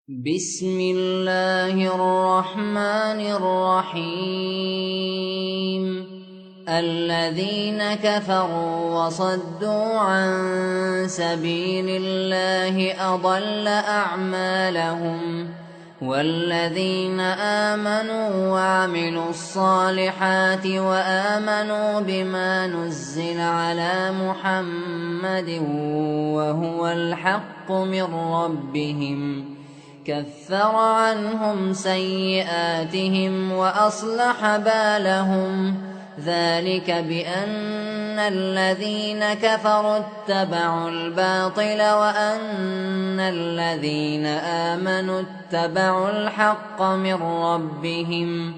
بسم الله الرحمن الرحيم. الذين كفروا وصدوا عن سبيل الله أضل أعمالهم، والذين آمنوا وعملوا الصالحات وآمنوا بما نزل على محمد وهو الحق من ربهم كفر عنهم سيئاتهم وأصلح بالهم، ذلك بأن الذين كفروا اتبعوا الباطل وأن الذين آمنوا اتبعوا الحق من ربهم،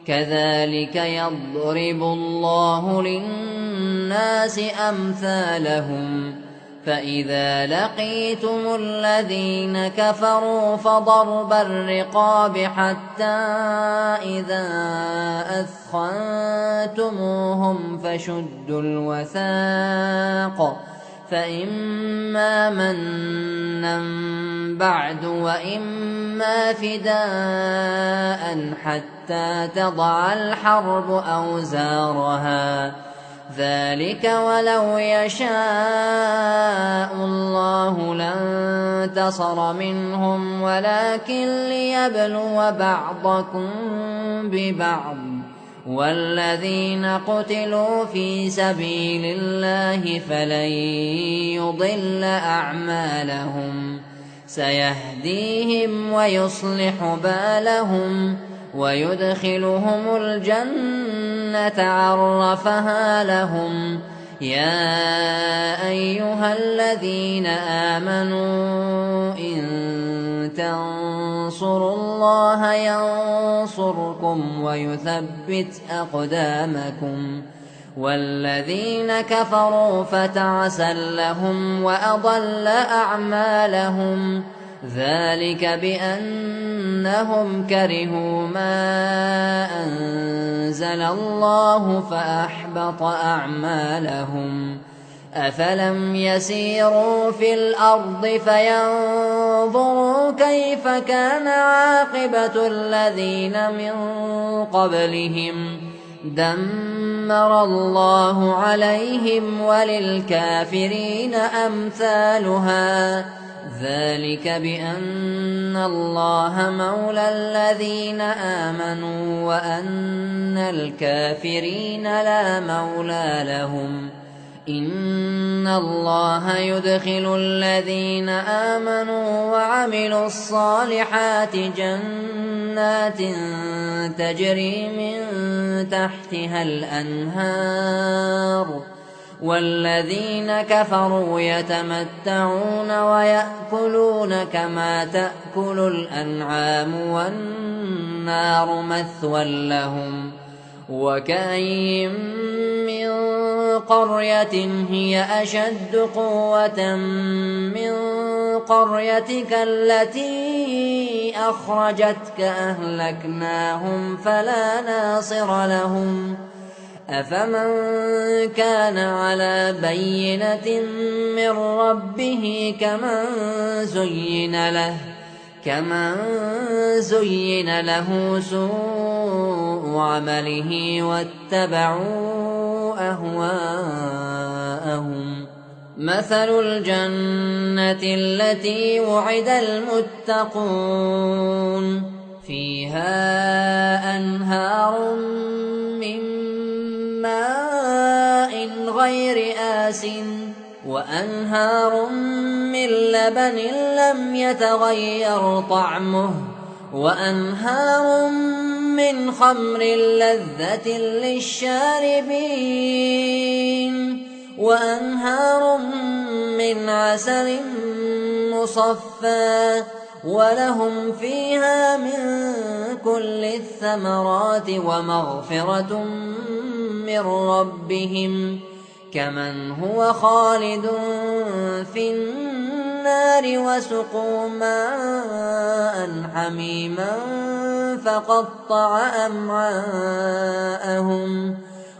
كذلك يضرب الله للناس أمثالهم. فإذا لقيتم الذين كفروا فضرب الرقاب حتى إذا أثخنتموهم فشدوا الوثاق، فإما منا بعد وإما فداء حتى تضع الحرب أوزارها، ذلك ولو يشاء الله لانتصر منهم ولكن ليبلو بعضكم ببعض، والذين قتلوا في سبيل الله فلن يضل أعمالهم، سيهديهم ويصلح بالهم ويدخلهم الجنة عرفها لهم. يا أيها الذين آمنوا إن تنصروا الله ينصركم ويثبت أقدامكم، والذين كفروا فتعسا لهم وأضل أعمالهم، ذلك بأنهم كرهوا ما أنزل الله فأحبط أعمالهم. أفلم يسيروا في الأرض فينظروا كيف كان عاقبة الذين من قبلهم، دمر الله عليهم وللكافرين أمثالها، ذلك بأن الله مولى الذين آمنوا وأن الكافرين لا مولى لهم. إن الله يدخل الذين آمنوا وعملوا الصالحات جنات تجري من تحتها الأنهار، والذين كفروا يتمتعون ويأكلون كما تأكل الأنعام والنار مثوى لهم. وكأين من قرية هي أشد قوة من قريتك التي أخرجتك أهلكناهم فلا ناصر لهم. أفمن كان على بينة من ربه كمن زين له سوء عمله واتبعوا أهواءهم. مثل الجنة التي وعد المتقون فيها أنهار من ماء غير آسٍ وأنهار من لبن لم يتغير طعمه وأنهار من خمر لذة للشاربين وأنهار من عسل مصفى، ولهم فيها من كل الثمرات ومغفرة من ربهم، كمن هو خالد في النار وسقوا ماء حميما فقطع أمعاءهم.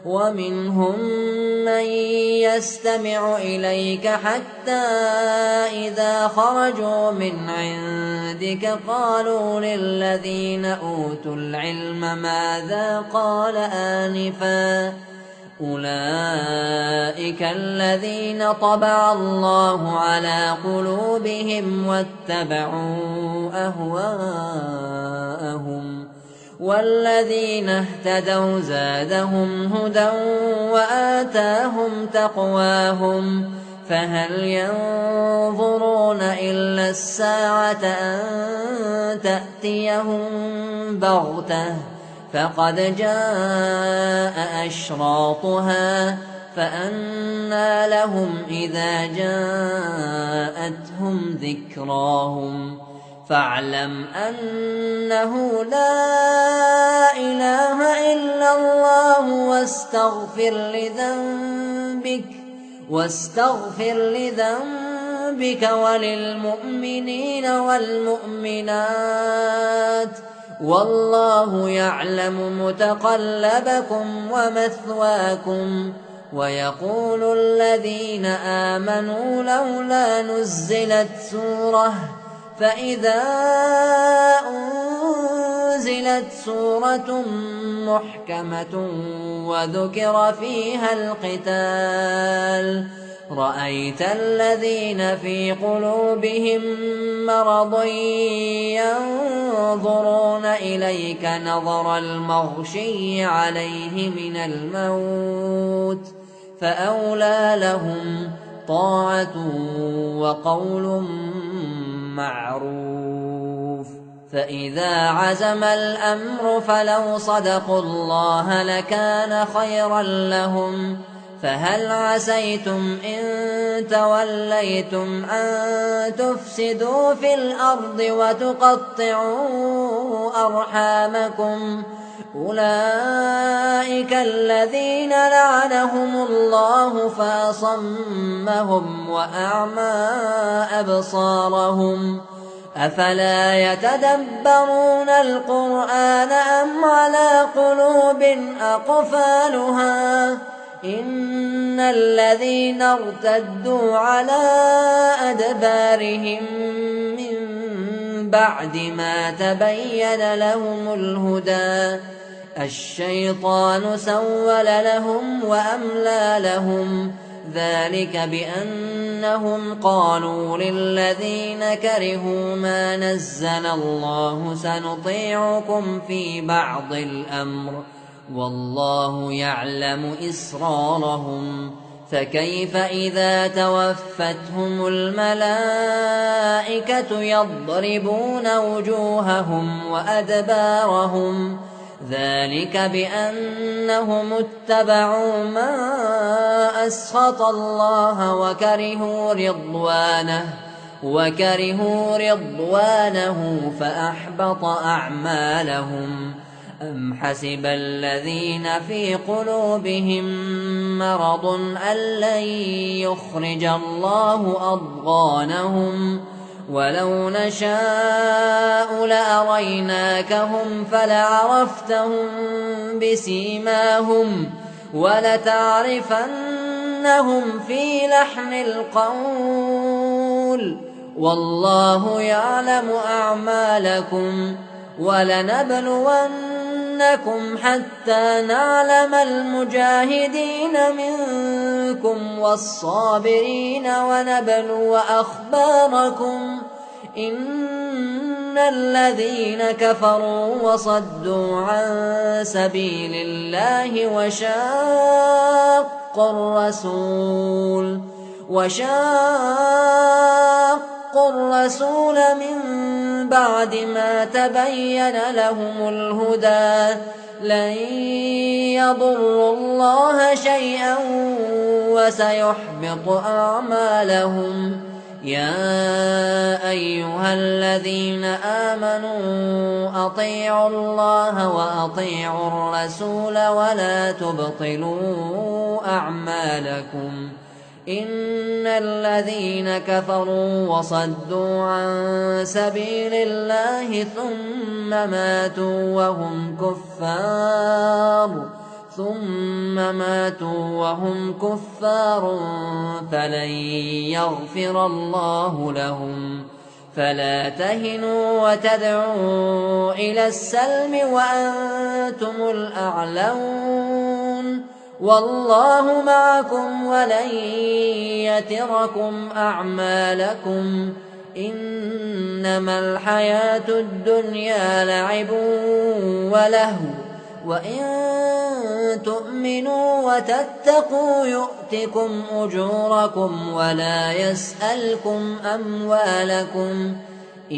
ومنهم من يستمع إليك حتى إذا خرجوا من عندك عندك قالوا للذين أوتوا العلم ماذا قال آنفا أولئك الذين طبع الله على قلوبهم واتبعوا أهواءهم والذين اهتدوا زادهم هدى وآتاهم تقواهم فهل ينظرون إلا الساعة أن تأتيهم بغتة فقد جاء أشراطها فأنى لهم إذا جاءتهم ذكراهم فاعلم أنه لا إله إلا الله واستغفر لذنبك وللمؤمنين والمؤمنات والله يعلم متقلبكم ومثواكم ويقول الذين آمنوا لولا نزلت سورة فإذا أنزلت سورة محكمة وذكر فيها القتال رأيت الذين في قلوبهم مرض ينظرون إليك نظر المغشي عليه من الموت فأولى لهم طاعة وقول معروف فإذا عزم الأمر فلو صدقوا الله لكان خيرا لهم فهل عسيتم إن توليتم أن تفسدوا في الأرض وتقطعوا أرحامكم أولئك الذين لعنهم الله فأصمهم وأعمى أبصارهم أفلا يتدبرون القرآن أم على قلوب أقفالها إن الذين ارتدوا على أدبارهم من بعد ما تبين لهم الهدى الشيطان سول لهم وأملى لهم ذلك بأنهم قالوا للذين كرهوا ما نزل الله سنطيعكم في بعض الأمر والله يعلم إسرارهم فكيف إذا توفتهم الملائكة يضربون وجوههم وأدبارهم ذلك بأنهم اتبعوا ما أسخط الله وكرهوا رضوانه فأحبط أعمالهم أم حسب الذين في قلوبهم مرض أن لن يخرج الله أضغانهم ولو نشاء لأريناكهم فلعرفتهم بسيماهم ولتعرفنهم في لحن القول والله يعلم أعمالكم ولنبلونكم حتى نعلم المجاهدين منكم والصابرين ونبلو أخباركم إن الذين كفروا وصدوا عن سبيل الله وشاقوا الرسول من بعد ما تبين لهم الهدى لن يضروا الله شيئا وسيحبط أعمالهم يا أيها الذين آمنوا أطيعوا الله وأطيعوا الرسول ولا تبطلوا أعمالكم إن الذين كفروا وصدوا عن سبيل الله ثم ماتوا وهم كفار فلن يغفر الله لهم فلا تهنوا وتدعوا إلى السلم وأنتم الأعلون والله معكم ولن يتركم أعمالكم إنما الحياة الدنيا لعب ولهو وإن تؤمنوا وتتقوا يؤتكم أجوركم ولا يسألكم أموالكم إن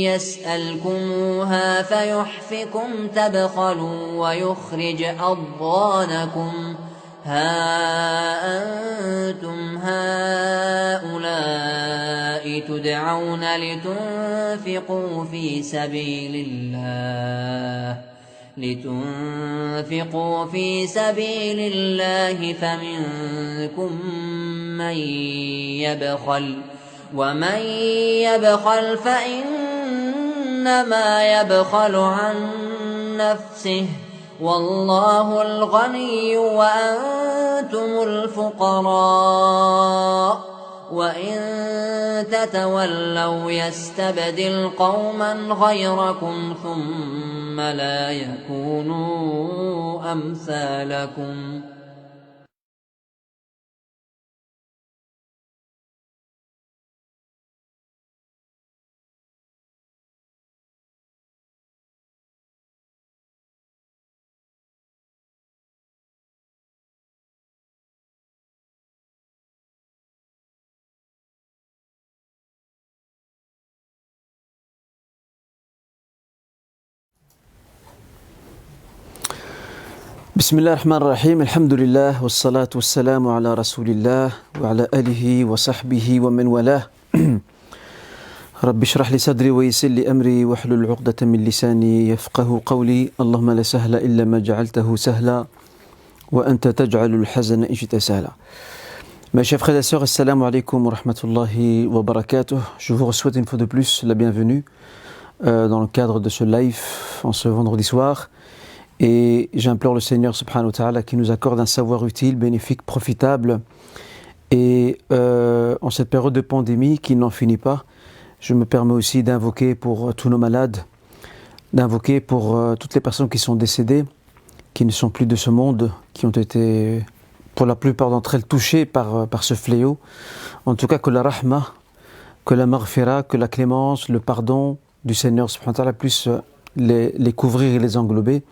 يسألكموها فيحفكم تبخلوا ويخرج أضغانكم ها أنتم هؤلاء تدعون لتنفقوا في سبيل الله فمنكم من يبخل ومن يبخل فإنما يبخل عن نفسه والله الغني وأنتم الفقراء وإن تتولوا يستبدل قوما غيركم ثم لا يكونوا أمثالكم بسم الله الرحمن الرحيم الحمد لله والصلاة والسلام على رسول الله وعلى آله وصحبه ومن والاه رب اشرح لي صدري ويسر لي أمري واحلل عقدة من لساني يفقه قولي اللهم لا سهل إلا ما جعلته سهلا وأنت تجعل الحزن إن شئت سهلا. Mes chers frères et sœurs, assalamu alaikum wa rahmatullahi wa barakatuh. Je vous souhaite une fois de plus la bienvenue dans le cadre de ce live en ce vendredi soir. Et j'implore le Seigneur subhanahu wa ta'ala qui nous accorde un savoir utile, bénéfique, profitable. Et en cette période de pandémie qui n'en finit pas, je me permets aussi d'invoquer pour tous nos malades, d'invoquer pour toutes les personnes qui sont décédées, qui ne sont plus de ce monde, qui ont été pour la plupart d'entre elles touchées par ce fléau. En tout cas que la rahma, que la maghfira, que la clémence, le pardon du Seigneur subhanahu wa ta'ala puisse les couvrir et les englober.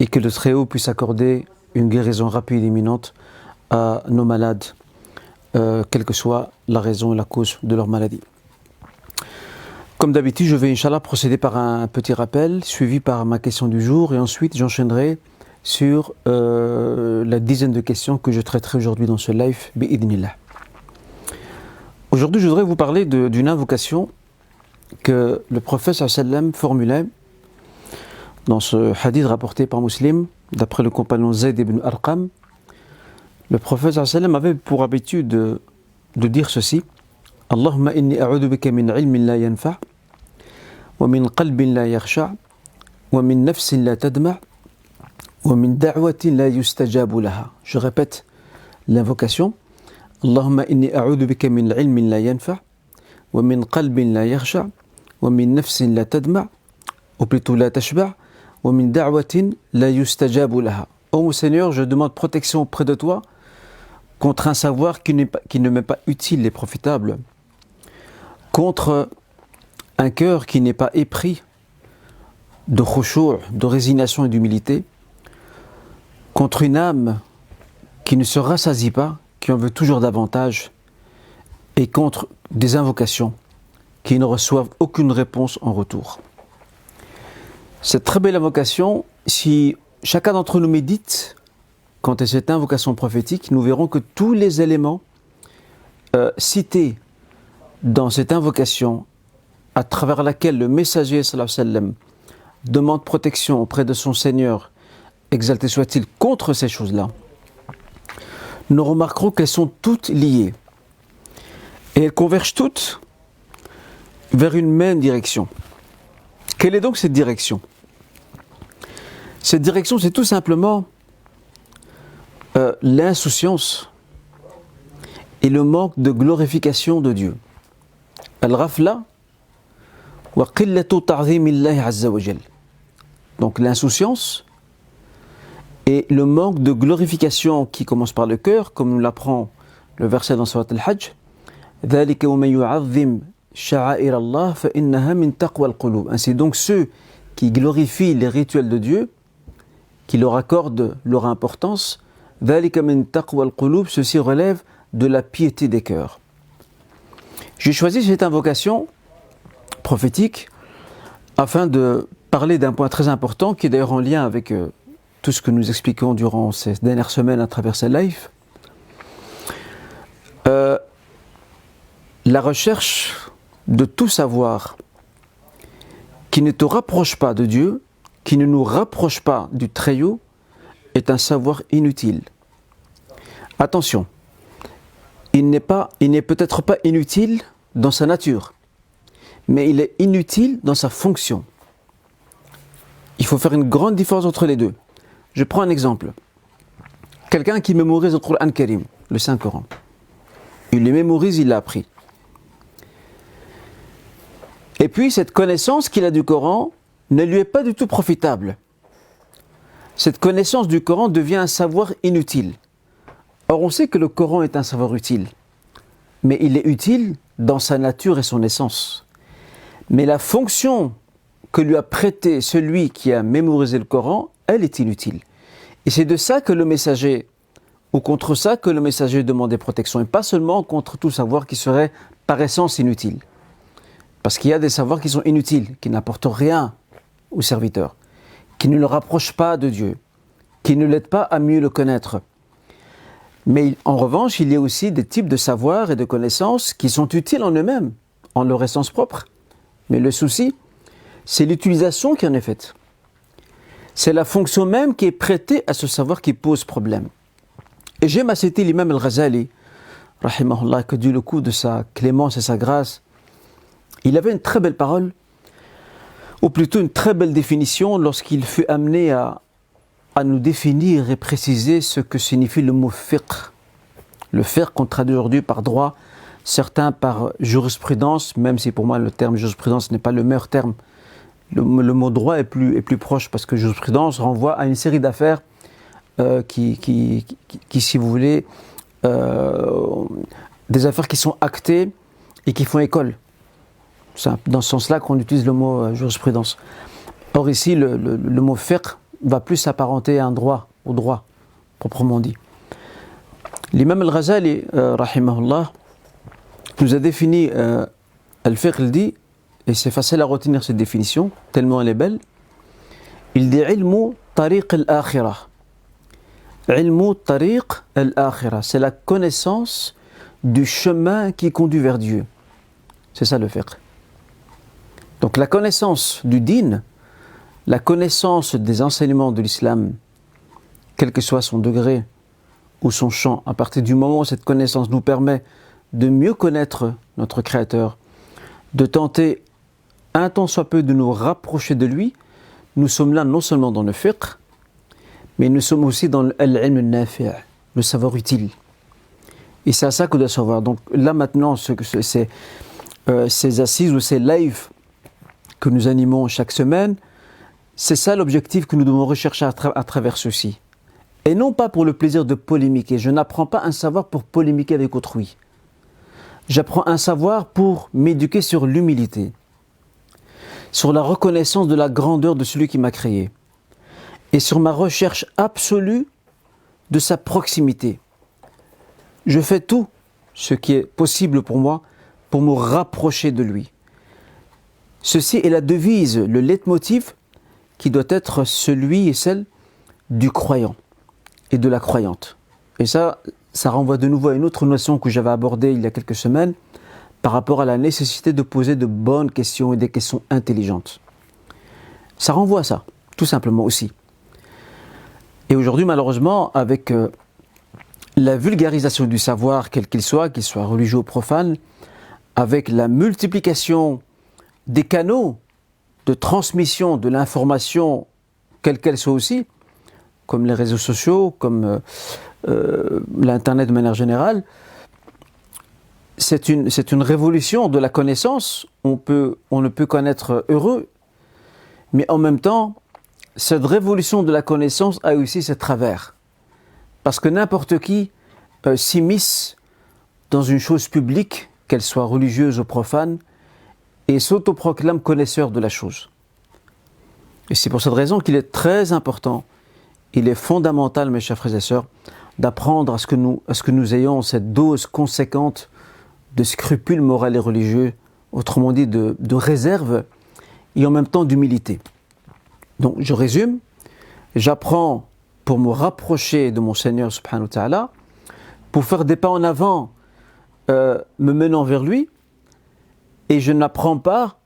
Et que le Très-Haut puisse accorder une guérison rapide et imminente à nos malades, quelle que soit la raison et la cause de leur maladie. Comme d'habitude, je vais, Inch'Allah, procéder par un petit rappel, suivi par ma question du jour, et ensuite j'enchaînerai sur la dizaine de questions que je traiterai aujourd'hui dans ce live, bi'idhnillah. Aujourd'hui, je voudrais vous parler d'une invocation que le prophète sallallahu alayhi wa sallam formulait dans ce hadith rapporté par Muslim, d'après le compagnon Zayd ibn Arqam. Le prophète sallallahu alayhi wa sallam avait pour habitude de dire ceci: Allahumma inni a'udhu bika min ilmin la yanfa' wa min qalbin la yakhsha' wa min nafsin la tadma' wa min da'watin la yustajabu laha. Je répète l'invocation: Allahumma inni a'udhu bika min ilmin la yanfa' wa min qalbin la yakhsha' wa min nafsin la tadma' ou plutôt la tashba' wa min da'watin la yustajabu laha. Ô mon Seigneur, je demande protection auprès de toi contre un savoir qui ne m'est pas utile et profitable, contre un cœur qui n'est pas épris de khushu', de résignation et d'humilité, contre une âme qui ne se rassasie pas, qui en veut toujours davantage, et contre des invocations qui ne reçoivent aucune réponse en retour. Cette très belle invocation, si chacun d'entre nous médite quant à cette invocation prophétique, nous verrons que tous les éléments cités dans cette invocation, à travers laquelle le messager sallallahu alayhi wa sallam demande protection auprès de son Seigneur, exalté soit-il, contre ces choses-là, nous remarquerons qu'elles sont toutes liées. Et elles convergent toutes vers une même direction. Quelle est donc cette direction ? Cette direction, c'est tout simplement l'insouciance et le manque de glorification de Dieu. al-ghafla wa qillatu ta'zimillahi azza wa jal. Donc l'insouciance et le manque de glorification qui commence par le cœur, comme nous l'apprend le verset dans Surat al-Hajj. ذلك ومن يعظم شعائر الله فإنها من تقوى القلوب. Ainsi donc ceux qui glorifient les rituels de Dieu, qui leur accordent leur importance, ذلك من تقوى القلوب, ceci relève de la piété des cœurs. J'ai choisi cette invocation prophétique afin de parler d'un point très important qui est d'ailleurs en lien avec tout ce que nous expliquons durant ces dernières semaines à travers ces lives. La recherche de tout savoir qui ne te rapproche pas de Dieu, qui ne nous rapproche pas du Très-Haut, est un savoir inutile. Attention, il n'est peut-être pas inutile dans sa nature, mais il est inutile dans sa fonction. Il faut faire une grande différence entre les deux. Je prends un exemple. Quelqu'un qui mémorise le Coran Karim, le Saint-Coran. Il le mémorise, il l'a appris. Et puis cette connaissance qu'il a du Coran ne lui est pas du tout profitable. Cette connaissance du Coran devient un savoir inutile. Or on sait que le Coran est un savoir utile, mais il est utile dans sa nature et son essence. Mais la fonction que lui a prêtée celui qui a mémorisé le Coran, elle est inutile. Et c'est de ça que le messager, ou contre ça que le messager demandait protection, et pas seulement contre tout savoir qui serait par essence inutile. Parce qu'il y a des savoirs qui sont inutiles, qui n'apportent rien au serviteur, qui ne le rapprochent pas de Dieu, qui ne l'aident pas à mieux le connaître. Mais en revanche, il y a aussi des types de savoirs et de connaissances qui sont utiles en eux-mêmes, en leur essence propre. Mais le souci, c'est l'utilisation qui en est faite. C'est la fonction même qui est prêtée à ce savoir qui pose problème. Et j'aime à citer l'imam al-Ghazali, rahimahullah, que Dieu le coup de sa clémence et sa grâce. Il avait une très belle parole, ou plutôt une très belle définition lorsqu'il fut amené à nous définir et préciser ce que signifie le mot fiqh. Le fiqh qu'on traduit aujourd'hui par droit, certains par jurisprudence, même si pour moi le terme jurisprudence n'est pas le meilleur terme. Le mot droit est plus proche parce que jurisprudence renvoie à une série d'affaires qui, si vous voulez, des affaires qui sont actées et qui font école. C'est dans ce sens-là qu'on utilise le mot jurisprudence. Or ici, le mot fiqh va plus s'apparenter à un droit, au droit, proprement dit. L'imam al-Ghazali, rahimahullah, nous a défini al-fiqh, il dit, et c'est facile à retenir cette définition, tellement elle est belle, il dit « ilmu tariq al-akhirah ». Ilmu tariq al-akhirah, c'est la connaissance du chemin qui conduit vers Dieu. C'est ça le fiqh. Donc la connaissance du din, la connaissance des enseignements de l'islam, quel que soit son degré ou son champ, à partir du moment où cette connaissance nous permet de mieux connaître notre Créateur, de tenter un tant soit peu de nous rapprocher de lui, nous sommes là non seulement dans le fiqh, mais nous sommes aussi dans l'ilm al-nafi', le savoir utile. Et c'est à ça qu'on doit savoir. Donc là maintenant, ces assises ou ces lives que nous animons chaque semaine, c'est ça l'objectif que nous devons rechercher à travers ceci. Et non pas pour le plaisir de polémiquer. Je n'apprends pas un savoir pour polémiquer avec autrui. J'apprends un savoir pour m'éduquer sur l'humilité, sur la reconnaissance de la grandeur de celui qui m'a créé, et sur ma recherche absolue de sa proximité. Je fais tout ce qui est possible pour moi pour me rapprocher de lui. Ceci est la devise, le leitmotiv qui doit être celui et celle du croyant et de la croyante. Et ça renvoie de nouveau à une autre notion que j'avais abordée il y a quelques semaines par rapport à la nécessité de poser de bonnes questions et des questions intelligentes. Ça renvoie à ça, tout simplement aussi. Et aujourd'hui, malheureusement, avec la vulgarisation du savoir, quel qu'il soit religieux ou profane, avec la multiplication des canaux de transmission de l'information, quelle qu'elle soit aussi, comme les réseaux sociaux, comme l'Internet de manière générale, c'est une révolution de la connaissance. On ne peut connaître heureux, mais en même temps, cette révolution de la connaissance a aussi ses travers. Parce que n'importe qui s'immisce dans une chose publique, qu'elle soit religieuse ou profane, et s'autoproclame connaisseur de la chose. Et c'est pour cette raison qu'il est très important, il est fondamental, mes chers frères et sœurs, d'apprendre à ce que nous ayons cette dose conséquente de scrupules moraux et religieux, autrement dit de réserve, et en même temps d'humilité. Donc je résume, j'apprends pour me rapprocher de mon Seigneur subhanahu wa ta'ala, pour faire des pas en avant, me menant vers lui, et je n'apprends pas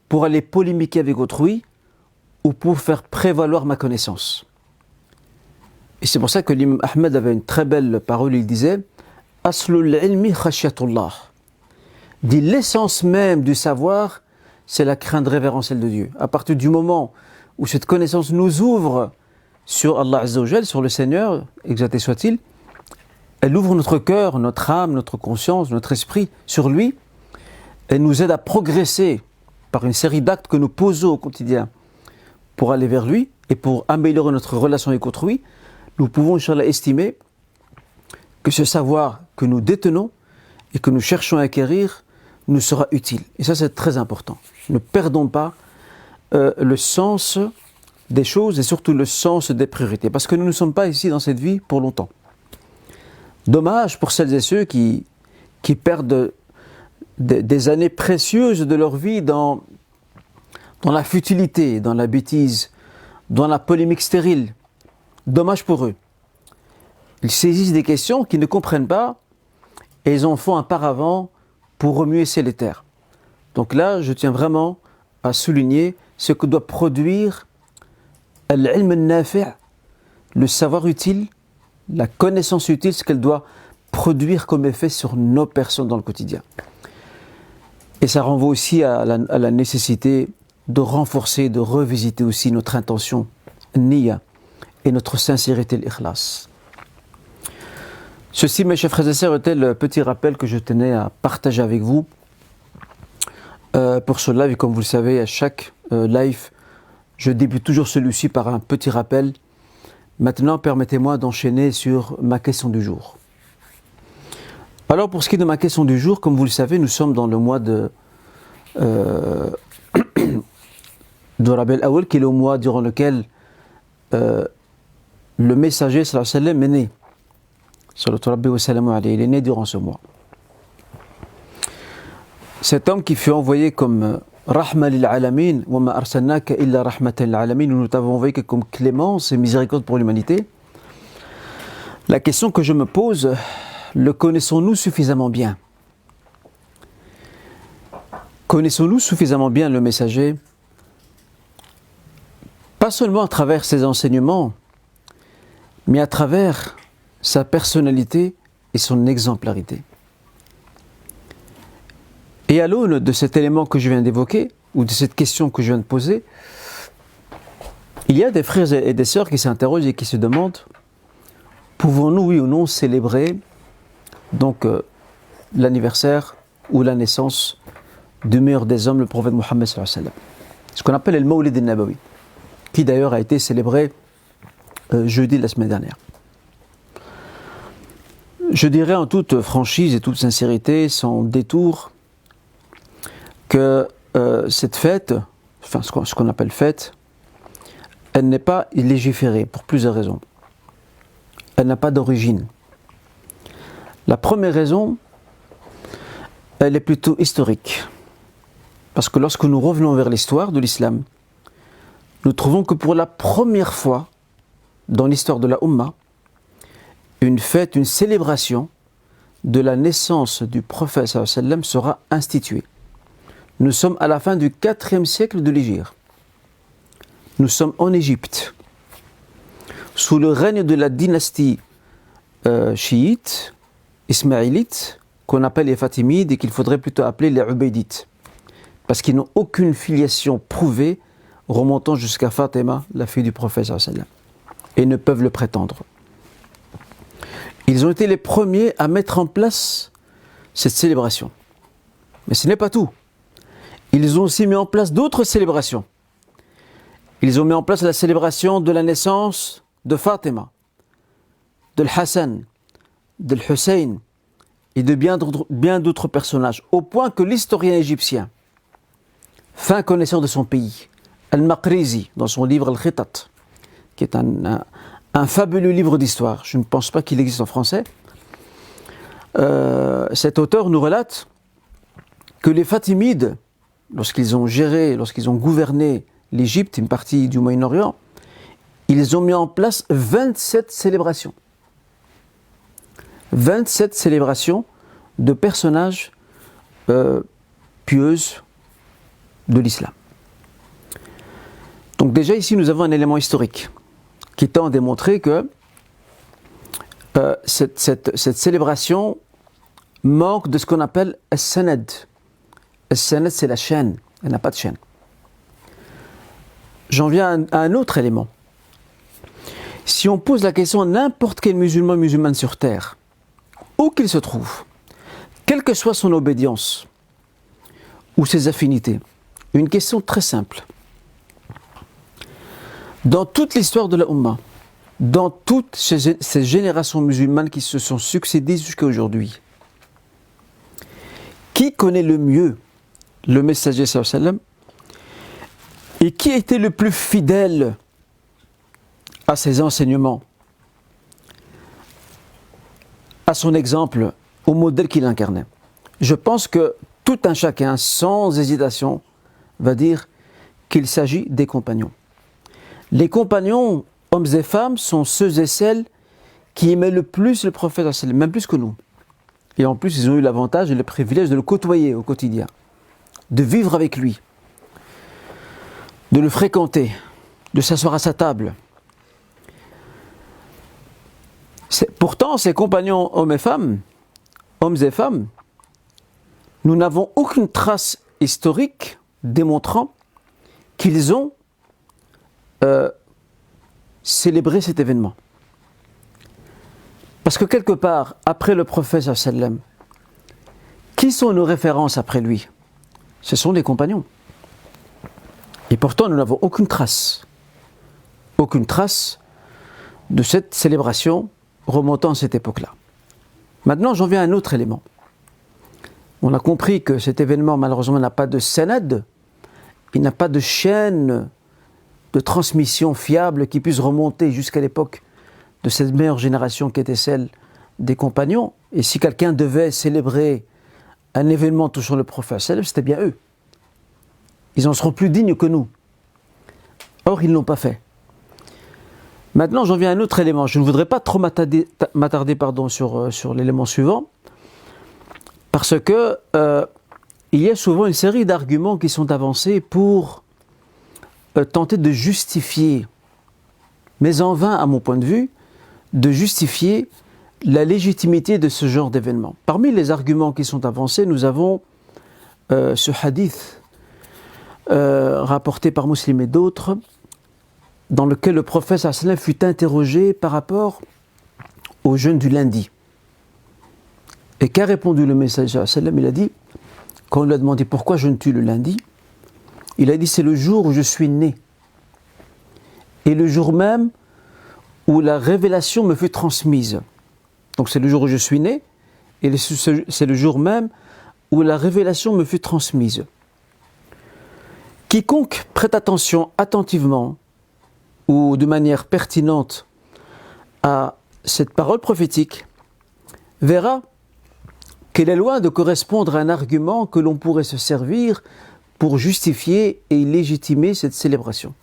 pour aller polémiquer avec autrui ou pour faire prévaloir ma connaissance. Et c'est pour ça que l'imam Ahmed avait une très belle parole, il disait « Aslul ilmi khashyatullah » dit l'essence même du savoir, c'est la crainte révérentielle de Dieu. À partir du moment où cette connaissance nous ouvre sur Allah Azza wa Jal, sur le Seigneur, exalté soit-il, elle ouvre notre cœur, notre âme, notre conscience, notre esprit sur lui, elle nous aide à progresser par une série d'actes que nous posons au quotidien pour aller vers lui et pour améliorer notre relation avec autrui. Nous pouvons, Inch'Allah, estimer que ce savoir que nous détenons et que nous cherchons à acquérir nous sera utile. Et ça, c'est très important. Ne perdons pas le sens des choses et surtout le sens des priorités. Parce que nous ne sommes pas ici dans cette vie pour longtemps. Dommage pour celles et ceux qui perdent des années précieuses de leur vie dans la futilité, dans la bêtise, dans la polémique stérile. Dommage pour eux. Ils saisissent des questions qu'ils ne comprennent pas et ils en font un paravent pour remuer les terres. Donc là, je tiens vraiment à souligner ce que doit produire al-ilm al-nafi', le savoir utile, la connaissance utile, ce qu'elle doit produire comme effet sur nos personnes dans le quotidien. Et ça renvoie aussi à la nécessité de renforcer, de revisiter aussi notre intention, niya, et notre sincérité, l'ikhlas. Ceci, mes chers frères et sœurs, était le petit rappel que je tenais à partager avec vous pour ce live. Et comme vous le savez, à chaque live, je débute toujours celui-ci par un petit rappel. Maintenant, permettez-moi d'enchaîner sur ma question du jour. Alors, pour ce qui est de ma question du jour, comme vous le savez, nous sommes dans le mois de Rabi al-Awwal, qui est le mois durant lequel le messager sallallahu alayhi wa sallam est né. Sallallahu alayhi wa sallam, il est né durant ce mois. Cet homme qui fut envoyé comme Rahma lil alamin, wa ma arsalnaka illa rahmatan lil alamin, nous t'avons envoyé comme clémence et miséricorde pour l'humanité. La question que je me pose, le connaissons-nous suffisamment bien? Connaissons-nous suffisamment bien le messager? Pas seulement à travers ses enseignements, mais à travers sa personnalité et son exemplarité. Et à l'aune de cet élément que je viens d'évoquer, ou de cette question que je viens de poser, il y a des frères et des sœurs qui s'interrogent et qui se demandent, pouvons-nous, oui ou non, célébrer donc l'anniversaire ou la naissance du meilleur des hommes, le prophète Mohammed sallallahu alayhi wa sallam. Ce qu'on appelle le Mawlid al-Nabawi, qui d'ailleurs a été célébré jeudi de la semaine dernière. Je dirais en toute franchise et toute sincérité, sans détour, que cette fête, enfin ce qu'on appelle fête, elle n'est pas légiférée pour plusieurs raisons. Elle n'a pas d'origine. La première raison, elle est plutôt historique. Parce que lorsque nous revenons vers l'histoire de l'islam, nous trouvons que pour la première fois dans l'histoire de la Ummah, une fête, une célébration de la naissance du prophète sallallahu alayhi wa sallam sera instituée. Nous sommes à la fin du 4e siècle de l'Hégire. Nous sommes en Égypte, sous le règne de la dynastie chiite, ismaélite, qu'on appelle les Fatimides et qu'il faudrait plutôt appeler les Ubaydites, parce qu'ils n'ont aucune filiation prouvée remontant jusqu'à Fatima, la fille du prophète sallallahu alayhi wa sallam, et ne peuvent le prétendre. Ils ont été les premiers à mettre en place cette célébration. Mais ce n'est pas tout. Ils ont aussi mis en place d'autres célébrations. Ils ont mis en place la célébration de la naissance de Fatima, de Hassan, de Hussein et de bien d'autres personnages, au point que l'historien égyptien, fin connaisseur de son pays, Al-Maqrizi, dans son livre Al-Khitat, qui est un fabuleux livre d'histoire, je ne pense pas qu'il existe en français, cet auteur nous relate que les Fatimides, lorsqu'ils ont gouverné l'Égypte, une partie du Moyen-Orient, ils ont mis en place 27 célébrations. 27 célébrations de personnages pieuses de l'islam. Donc déjà ici nous avons un élément historique qui tend à démontrer que cette célébration manque de ce qu'on appelle as-sanad. As-sanad, c'est la chaîne, elle n'a pas de chaîne. J'en viens à un autre élément. Si on pose la question à n'importe quel musulman ou musulmane sur terre, où qu'il se trouve, quelle que soit son obédience ou ses affinités, une question très simple. Dans toute l'histoire de la Ummah, dans toutes ces générations musulmanes qui se sont succédées jusqu'à aujourd'hui, qui connaît le mieux le messager sallallahu alayhi wa sallam et qui était le plus fidèle à ses enseignements, à son exemple, au modèle qu'il incarnait? Je pense que tout un chacun, sans hésitation, va dire qu'il s'agit des compagnons. Les compagnons, hommes et femmes, sont ceux et celles qui aimaient le plus le prophète, même plus que nous. Et en plus, ils ont eu l'avantage et le privilège de le côtoyer au quotidien, de vivre avec lui, de le fréquenter, de s'asseoir à sa table. Pourtant, ces compagnons hommes et femmes, nous n'avons aucune trace historique démontrant qu'ils ont célébré cet événement. Parce que quelque part, après le prophète sallallahu alayhi wa sallam, qui sont nos références après lui? Ce sont les compagnons. Et pourtant, nous n'avons aucune trace de cette célébration remontant à cette époque-là. Maintenant, j'en viens à un autre élément. On a compris que cet événement, malheureusement, n'a pas de sanad, il n'a pas de chaîne de transmission fiable qui puisse remonter jusqu'à l'époque de cette meilleure génération qui était celle des compagnons. Et si quelqu'un devait célébrer un événement touchant le prophète, c'était bien eux. Ils en seront plus dignes que nous. Or, ils ne l'ont pas fait. Maintenant, j'en viens à un autre élément. Je ne voudrais pas trop m'attarder sur l'élément suivant, parce que il y a souvent une série d'arguments qui sont avancés pour tenter de justifier, mais en vain à mon point de vue, de justifier la légitimité de ce genre d'événement. Parmi les arguments qui sont avancés, nous avons ce hadith rapporté par Muslim et d'autres, dans lequel le prophète sallallahu alayhi wa sallam fut interrogé par rapport au jeûne du lundi. Et qu'a répondu le messager sallallahu alayhi wa sallam? Il a dit, quand on lui a demandé pourquoi jeûnes-tu le lundi, il a dit, c'est le jour où je suis né. Et le jour même où la révélation me fut transmise. Donc c'est le jour où je suis né, et c'est le jour même où la révélation me fut transmise. Quiconque prête attention attentivement ou de manière pertinente à cette parole prophétique verra qu'elle est loin de correspondre à un argument que l'on pourrait se servir pour justifier et légitimer cette célébration.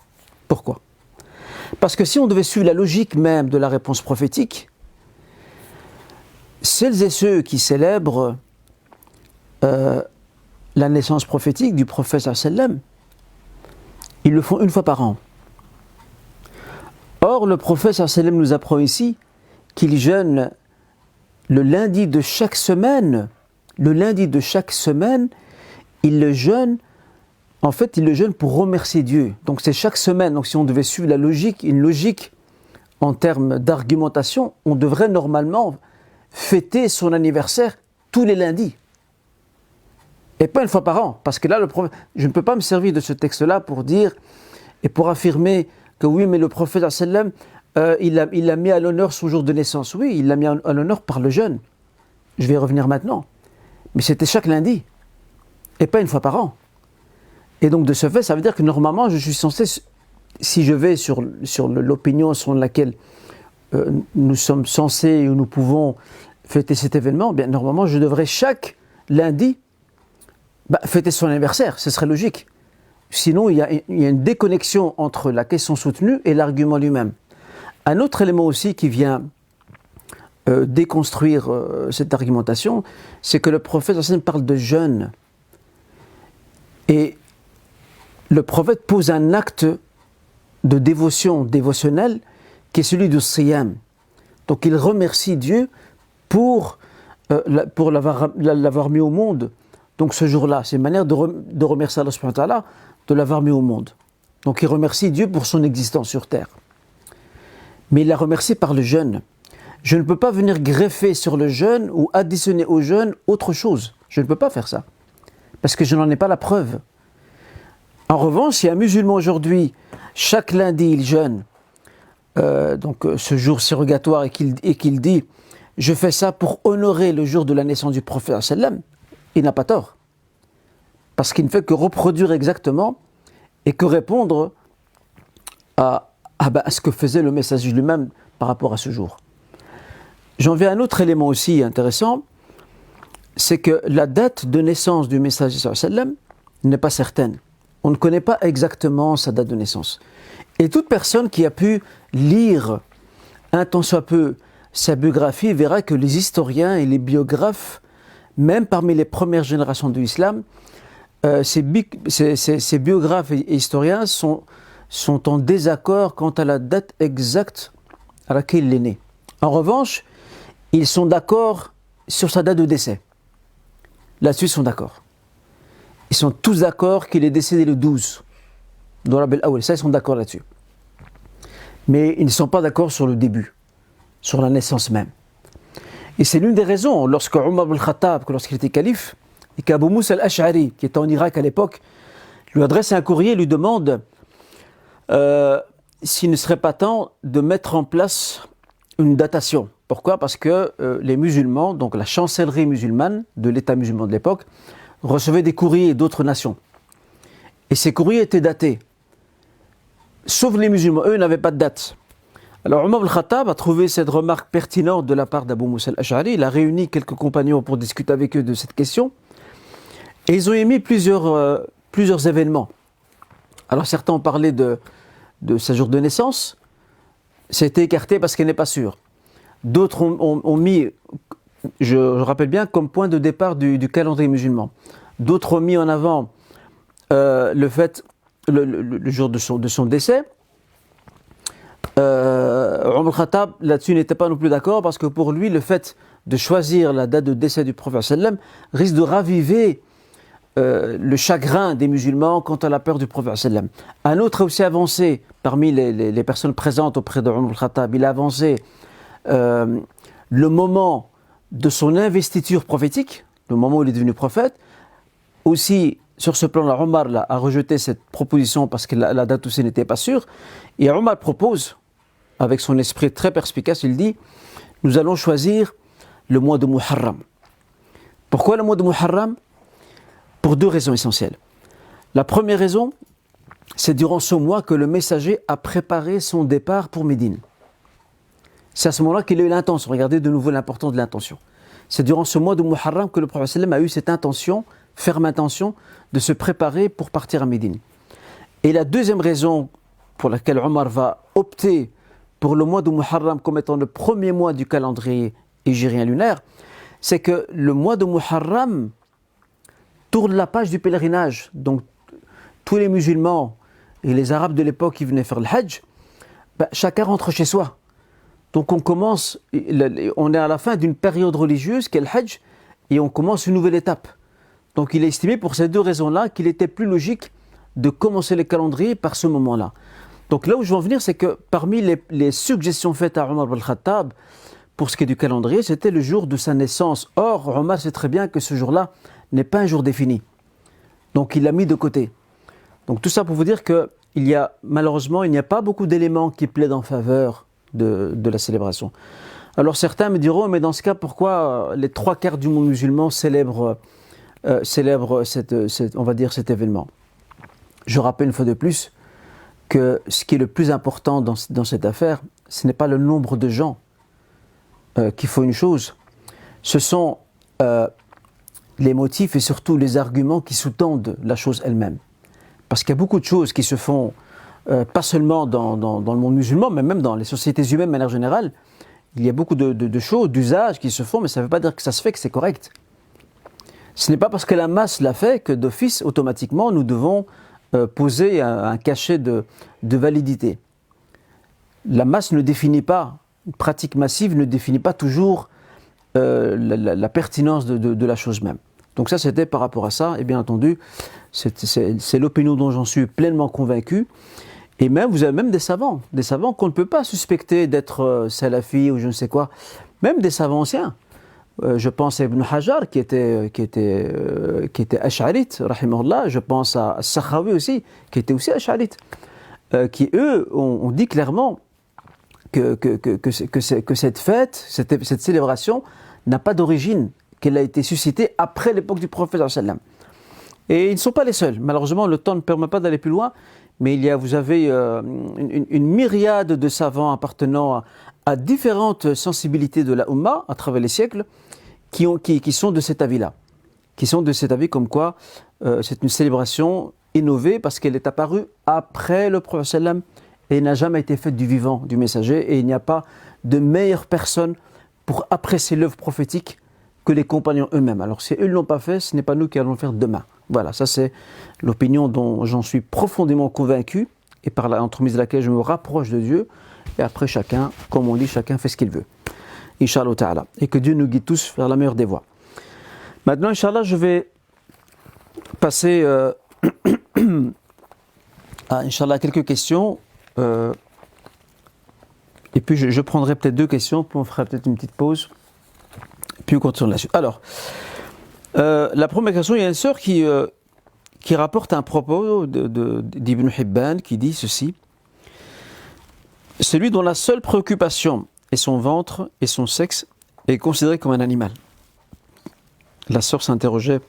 Pourquoi? Parce que si on devait suivre la logique même de la réponse prophétique, celles et ceux qui célèbrent la naissance prophétique du prophète sallallahu alayhi wa sallam, ils le font une fois par an. Or, le prophète sallallahu alayhi wa sallam nous apprend ici qu'il jeûne le lundi de chaque semaine. Le lundi de chaque semaine, il le jeûne. En fait, il le jeûne pour remercier Dieu. Donc c'est chaque semaine. Donc si on devait suivre la logique, une logique en termes d'argumentation, on devrait normalement fêter son anniversaire tous les lundis. Et pas une fois par an, parce que là, je ne peux pas me servir de ce texte-là pour dire et pour affirmer que oui, mais le prophète sallam, il a mis à l'honneur son jour de naissance. Oui, il l'a mis à l'honneur par le jeûne. Je vais y revenir maintenant. Mais c'était chaque lundi, et pas une fois par an. Et donc de ce fait, ça veut dire que normalement, je suis censé, si je vais sur l'opinion selon laquelle nous sommes censés ou nous pouvons fêter cet événement, bien normalement, je devrais chaque lundi fêter son anniversaire, ce serait logique. Sinon, il y a une déconnexion entre la question soutenue et l'argument lui-même. Un autre élément aussi qui vient déconstruire cette argumentation, c'est que le prophète parle de jeûne. Et le prophète pose un acte de dévotion dévotionnelle qui est celui du siyam. Donc il remercie Dieu pour l'avoir mis au monde. Donc ce jour-là, c'est une manière de remercier Allah subhanahu wa ta'ala de l'avoir mis au monde. Donc il remercie Dieu pour son existence sur terre. Mais il l'a remercié par le jeûne. Je ne peux pas venir greffer sur le jeûne ou additionner au jeûne autre chose. Je ne peux pas faire ça. Parce que je n'en ai pas la preuve. En revanche, si un musulman aujourd'hui, chaque lundi, il jeûne, donc ce jour surrogatoire, et qu'il dit « Je fais ça pour honorer le jour de la naissance du prophète sallam », il n'a pas tort. Parce qu'il ne fait que reproduire exactement et que répondre à ce que faisait le messager lui-même par rapport à ce jour. J'en viens à un autre élément aussi intéressant, c'est que la date de naissance du messager sallam n'est pas certaine. On ne connaît pas exactement sa date de naissance. Et toute personne qui a pu lire un tant soit peu sa biographie verra que les historiens et les biographes, même parmi les premières générations de l'islam, ces biographes et historiens sont en désaccord quant à la date exacte à laquelle il est né. En revanche, ils sont d'accord sur sa date de décès. Là-dessus, ils sont d'accord. Ils sont tous d'accord qu'il est décédé le 12 de Rabi al-Awwal. Ça, ils sont d'accord là-dessus. Mais ils ne sont pas d'accord sur le début, sur la naissance même. Et c'est l'une des raisons, lorsque Omar ibn al-Khattab, lorsqu'il était calife, et qu'Abu Moussa al-Ash'ari, qui était en Irak à l'époque, lui adresse un courrier et lui demande s'il ne serait pas temps de mettre en place une datation. Pourquoi ? Parce que les musulmans, donc la chancellerie musulmane de l'État musulman de l'époque, recevaient des courriers d'autres nations. Et ces courriers étaient datés. Sauf les musulmans, eux n'avaient pas de date. Alors Omar al-Khattab a trouvé cette remarque pertinente de la part d'Abu Moussa al-Ash'ari. Il a réuni quelques compagnons pour discuter avec eux de cette question. Et ils ont émis plusieurs événements. Alors certains ont parlé de sa jour de naissance. C'était écarté parce qu'elle n'est pas sûre. D'autres ont mis, je rappelle bien, comme point de départ du calendrier musulman. D'autres ont mis en avant le jour de son décès. Omar al-Khattab, là-dessus, n'était pas non plus d'accord parce que pour lui, le fait de choisir la date de décès du prophète sallam risque de raviver le chagrin des musulmans quant à la peur du prophète sallam. Un autre a aussi avancé, parmi les personnes présentes auprès de Omar al-Khattab, il a avancé le moment de son investiture prophétique, le moment où il est devenu prophète. Aussi, sur ce plan-là, Omar a rejeté cette proposition parce que la date aussi n'était pas sûre. Et Omar propose, avec son esprit très perspicace, il dit « Nous allons choisir le mois de Muharram ». Pourquoi le mois de Muharram ? Pour deux raisons essentielles. La première raison, c'est durant ce mois que le messager a préparé son départ pour Médine. C'est à ce moment-là qu'il a eu l'intention. Regardez de nouveau l'importance de l'intention. C'est durant ce mois de Muharram que le prophète sallam a eu cette intention, ferme intention, de se préparer pour partir à Médine. Et la deuxième raison pour laquelle Omar va opter pour le mois de Muharram comme étant le premier mois du calendrier hégirien lunaire, c'est que le mois de Muharram tourne la page du pèlerinage. Donc tous les musulmans et les arabes de l'époque qui venaient faire le hajj, chacun rentre chez soi. Donc on est à la fin d'une période religieuse qui est le hajj et on commence une nouvelle étape. Donc il est estimé pour ces deux raisons-là qu'il était plus logique de commencer le calendrier par ce moment-là. Donc là où je veux en venir, c'est que parmi les suggestions faites à Omar al-Khattab pour ce qui est du calendrier, c'était le jour de sa naissance. Or, Omar sait très bien que ce jour-là n'est pas un jour défini. Donc il l'a mis de côté. Donc tout ça pour vous dire que malheureusement, il n'y a pas beaucoup d'éléments qui plaident en faveur de la célébration. Alors certains me diront, mais dans ce cas, pourquoi les 3/4 du monde musulman célèbrent on va dire cet événement? Je rappelle une fois de plus que ce qui est le plus important dans cette affaire, ce n'est pas le nombre de gens qui font une chose, ce sont les motifs et surtout les arguments qui sous-tendent la chose elle-même. Parce qu'il y a beaucoup de choses qui se font, pas seulement dans le monde musulman, mais même dans les sociétés humaines de manière générale. Il y a beaucoup de choses, d'usages qui se font, mais ça ne veut pas dire que ça se fait, que c'est correct. Ce n'est pas parce que la masse l'a fait que d'office, automatiquement, nous devons poser un cachet de validité. La masse ne définit pas, une pratique massive ne définit pas toujours la pertinence de la chose même. Donc ça, c'était par rapport à ça, et bien entendu, c'est l'opinion dont j'en suis pleinement convaincu. Et même, vous avez même des savants qu'on ne peut pas suspecter d'être salafis ou je ne sais quoi, même des savants anciens. Je pense à Ibn Hajar qui était ash'arite, rahimahullah. Je pense à Sakhawi aussi, qui était aussi ash'arite, qui eux ont dit clairement que cette fête, cette célébration n'a pas d'origine, qu'elle a été suscitée après l'époque du prophète sallallahu alayhi wa sallam. Et ils ne sont pas les seuls. Malheureusement, le temps ne permet pas d'aller plus loin, mais vous avez une myriade de savants appartenant à différentes sensibilités de la Ummah à travers les siècles qui sont de cet avis-là. Qui sont de cet avis comme quoi c'est une célébration innovée parce qu'elle est apparue après le prophète sallam et n'a jamais été faite du vivant du messager, et il n'y a pas de meilleure personne pour apprécier l'œuvre prophétique que les compagnons eux-mêmes. Alors si eux ne l'ont pas fait, ce n'est pas nous qui allons le faire demain. Voilà, ça c'est l'opinion dont j'en suis profondément convaincu et par l'entremise de laquelle je me rapproche de Dieu. Et après chacun, comme on dit, chacun fait ce qu'il veut. Inch'Allah ta'ala. Et que Dieu nous guide tous vers la meilleure des voies. Maintenant, Inch'Allah, je vais passer à Inch'Allah quelques questions. Et puis je prendrai peut-être 2 questions, puis on fera peut-être une petite pause. Puis on continue là-dessus. Alors, la première question, il y a une sœur qui rapporte un propos d'Ibn Hibban qui dit ceci. Celui dont la seule préoccupation est son ventre et son sexe est considéré comme un animal. La sœur s'interrogeait,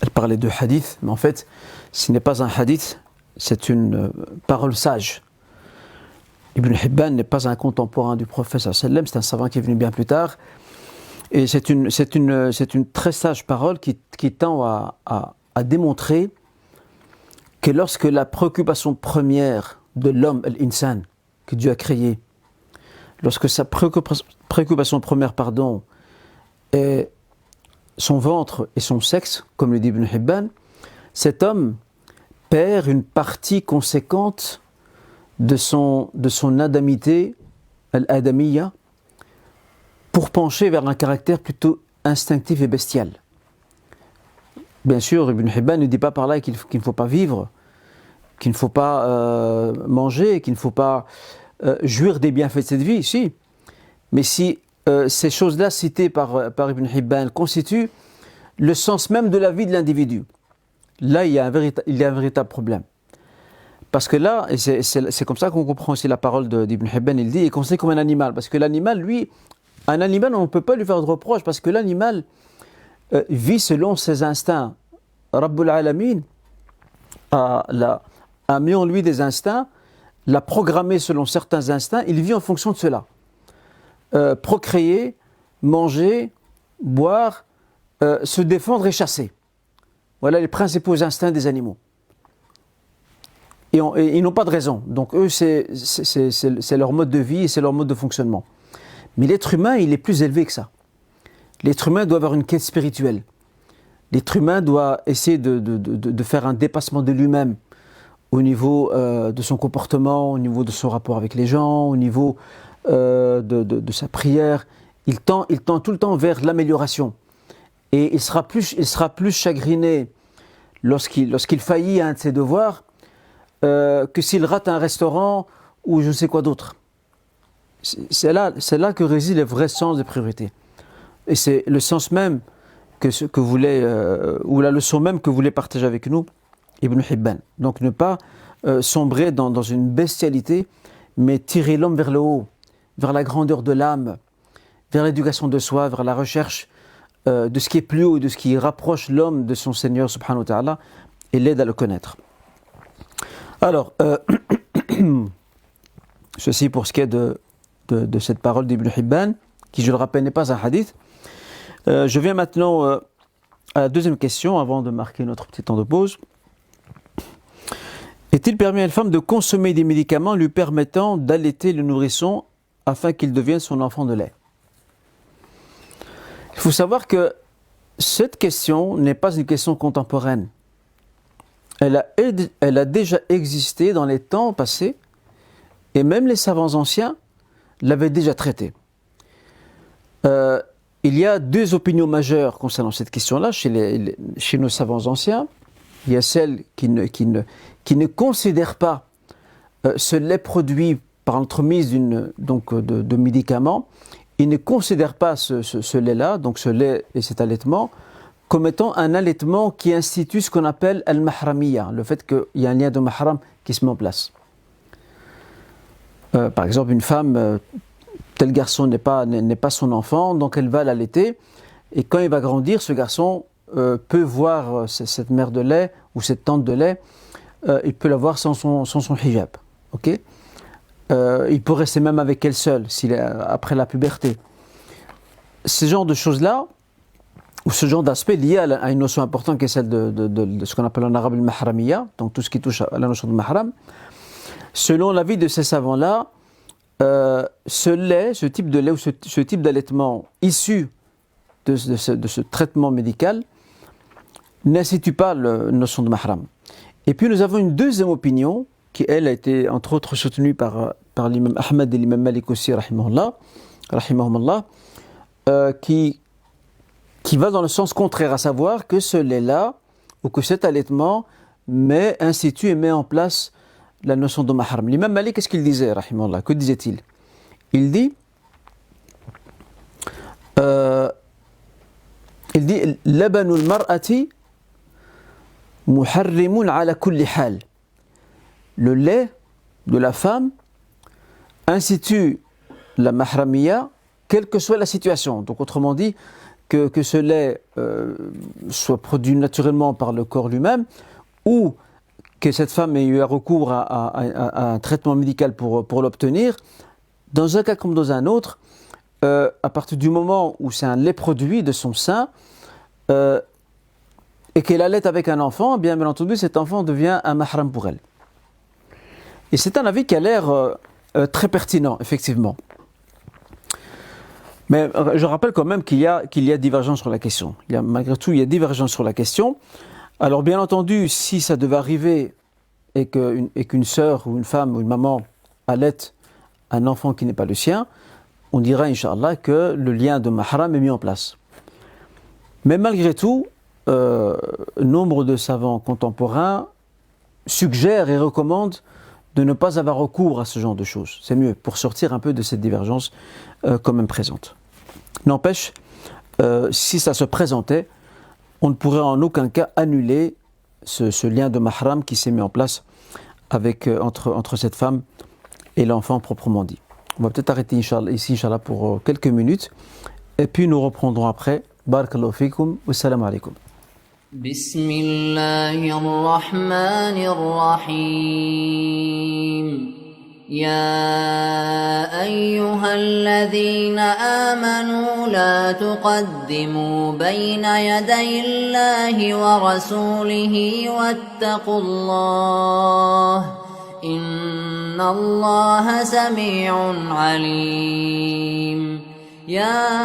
elle parlait de hadith, mais en fait, ce n'est pas un hadith, c'est une parole sage. Ibn Hibban n'est pas un contemporain du prophète sallallahu alayhi wa sallam, c'est un savant qui est venu bien plus tard. Et c'est une très sage parole qui tend à démontrer que lorsque la préoccupation première de l'homme, l'insan, que Dieu a créé, lorsque sa préoccupation première, est son ventre et son sexe, comme le dit Ibn Hibban, cet homme perd une partie conséquente de son adamité, al-adamiyya, pour pencher vers un caractère plutôt instinctif et bestial. Bien sûr, Ibn Hibban ne dit pas par là qu'il ne faut pas vivre, qu'il ne faut pas manger, qu'il ne faut pas jouir des bienfaits de cette vie, si. Mais si ces choses-là citées par Ibn Hibban constituent le sens même de la vie de l'individu, là il y a un véritable problème. Parce que là, et c'est comme ça qu'on comprend aussi la parole d'Ibn Hibban, il dit, il est considéré comme un animal. Parce que l'animal, lui, un animal, on ne peut pas lui faire de reproche, parce que l'animal vit selon ses instincts. Rabbul Alamin a mis en lui des instincts, l'a programmé selon certains instincts, il vit en fonction de cela. Procréer, manger, boire, se défendre et chasser. Voilà les principaux instincts des animaux. Et ils n'ont pas de raison. Donc eux, c'est leur mode de vie et c'est leur mode de fonctionnement. Mais l'être humain, il est plus élevé que ça. L'être humain doit avoir une quête spirituelle. L'être humain doit essayer de faire un dépassement de lui-même au niveau de son comportement, au niveau de son rapport avec les gens, au niveau de sa prière. Il tend tout le temps vers l'amélioration. Et il sera plus chagriné lorsqu'il faillit à un de ses devoirs que s'il rate un restaurant ou je ne sais quoi d'autre. C'est là que réside le vrai sens des priorités. Et c'est le sens même que voulait, ou la leçon même que voulait partager avec nous Ibn Hibban. Donc ne pas sombrer dans une bestialité, mais tirer l'homme vers le haut, vers la grandeur de l'âme, vers l'éducation de soi, vers la recherche de ce qui est plus haut, de ce qui rapproche l'homme de son Seigneur subhanahu wa ta'ala et l'aide à le connaître. Alors, ceci pour ce qui est de cette parole d'Ibn Hibban, qui, je le rappelle, n'est pas un hadith. Je viens maintenant à la deuxième question, avant de marquer notre petit temps de pause. Est-il permis à une femme de consommer des médicaments lui permettant d'allaiter le nourrisson afin qu'il devienne son enfant de lait? Il faut savoir que cette question n'est pas une question contemporaine. Elle a déjà existé dans les temps passés et même les savants anciens l'avaient déjà traitée. Il y a deux opinions majeures concernant cette question-là chez nos savants anciens. Il y a celle qui ne considèrent pas ce lait produit par l'entremise de médicaments. Ils ne considèrent pas ce lait-là, donc ce lait et cet allaitement, comme étant un allaitement qui institue ce qu'on appelle al-mahramiyya, le fait qu'il y a un lien de mahram qui se met en place. Par exemple, une femme, tel garçon n'est pas son enfant, donc elle va l'allaiter, et quand il va grandir, ce garçon peut voir cette mère de lait ou cette tante de lait, il peut la voir sans son hijab. Okay, il peut rester même avec elle seule après la puberté. Ce genre de choses-là, ou ce genre d'aspect lié à une notion importante qui est celle de ce qu'on appelle en arabe le mahramiyya, donc tout ce qui touche à la notion de mahram. Selon l'avis de ces savants-là, ce type de lait ou ce type d'allaitement issu de ce traitement médical n'institue pas la notion de mahram. Et puis nous avons une deuxième opinion qui, elle, a été entre autres soutenue par l'imam Ahmed et l'imam Malik aussi, rahimahumullah, qui va dans le sens contraire, à savoir que ce lait-là, ou que cet allaitement institue et met en place la notion de mahram. L'imam Malik, qu'est-ce qu'il disait, rahimahullah? Que disait-il? Il dit labanul mar'ati muharrimun ala kulli hal. Le lait de la femme institue la mahramiyya, quelle que soit la situation. Donc autrement dit, que ce lait soit produit naturellement par le corps lui-même, ou que cette femme ait eu recours à un traitement médical pour l'obtenir, dans un cas comme dans un autre, à partir du moment où c'est un lait produit de son sein, et qu'elle allait avec un enfant, bien entendu, cet enfant devient un mahram pour elle. Et c'est un avis qui a l'air très pertinent, effectivement. Mais je rappelle quand même qu'il y a divergence sur la question. Malgré tout, il y a divergence sur la question. Alors bien entendu, si ça devait arriver et qu'une sœur ou une femme ou une maman allaite un enfant qui n'est pas le sien, on dira, Inch'Allah, que le lien de mahram est mis en place. Mais malgré tout, nombre de savants contemporains suggèrent et recommandent de ne pas avoir recours à ce genre de choses. C'est mieux, pour sortir un peu de cette divergence quand même présente. N'empêche, si ça se présentait, on ne pourrait en aucun cas annuler ce lien de mahram qui s'est mis en place entre cette femme et l'enfant proprement dit. On va peut-être arrêter ici, Inch'Allah, pour quelques minutes, et puis nous reprendrons après. Barakallahu fikum, wassalamu alaikum. Bismillahirrahmanirrahim. يا أيها الذين آمنوا لا تقدموا بين يدي الله ورسوله واتقوا الله إن الله سميع عليم. يا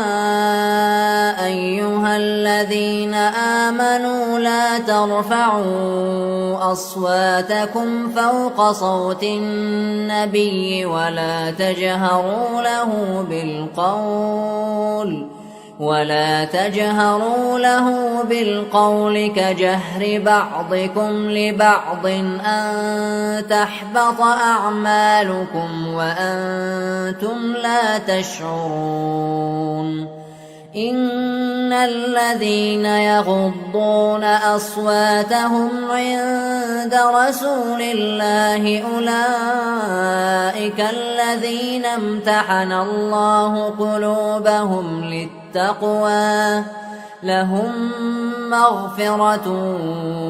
أيها الذين آمنوا لا ترفعوا أصواتكم فوق صوت النبي ولا تجهروا له بالقول كجهر بعضكم لبعض أن تحبط أعمالكم وأنتم لا تشعرون. إن الذين يغضون أصواتهم عند رسول الله أولئك الذين امتحن الله قلوبهم للتقوى لهم مغفرة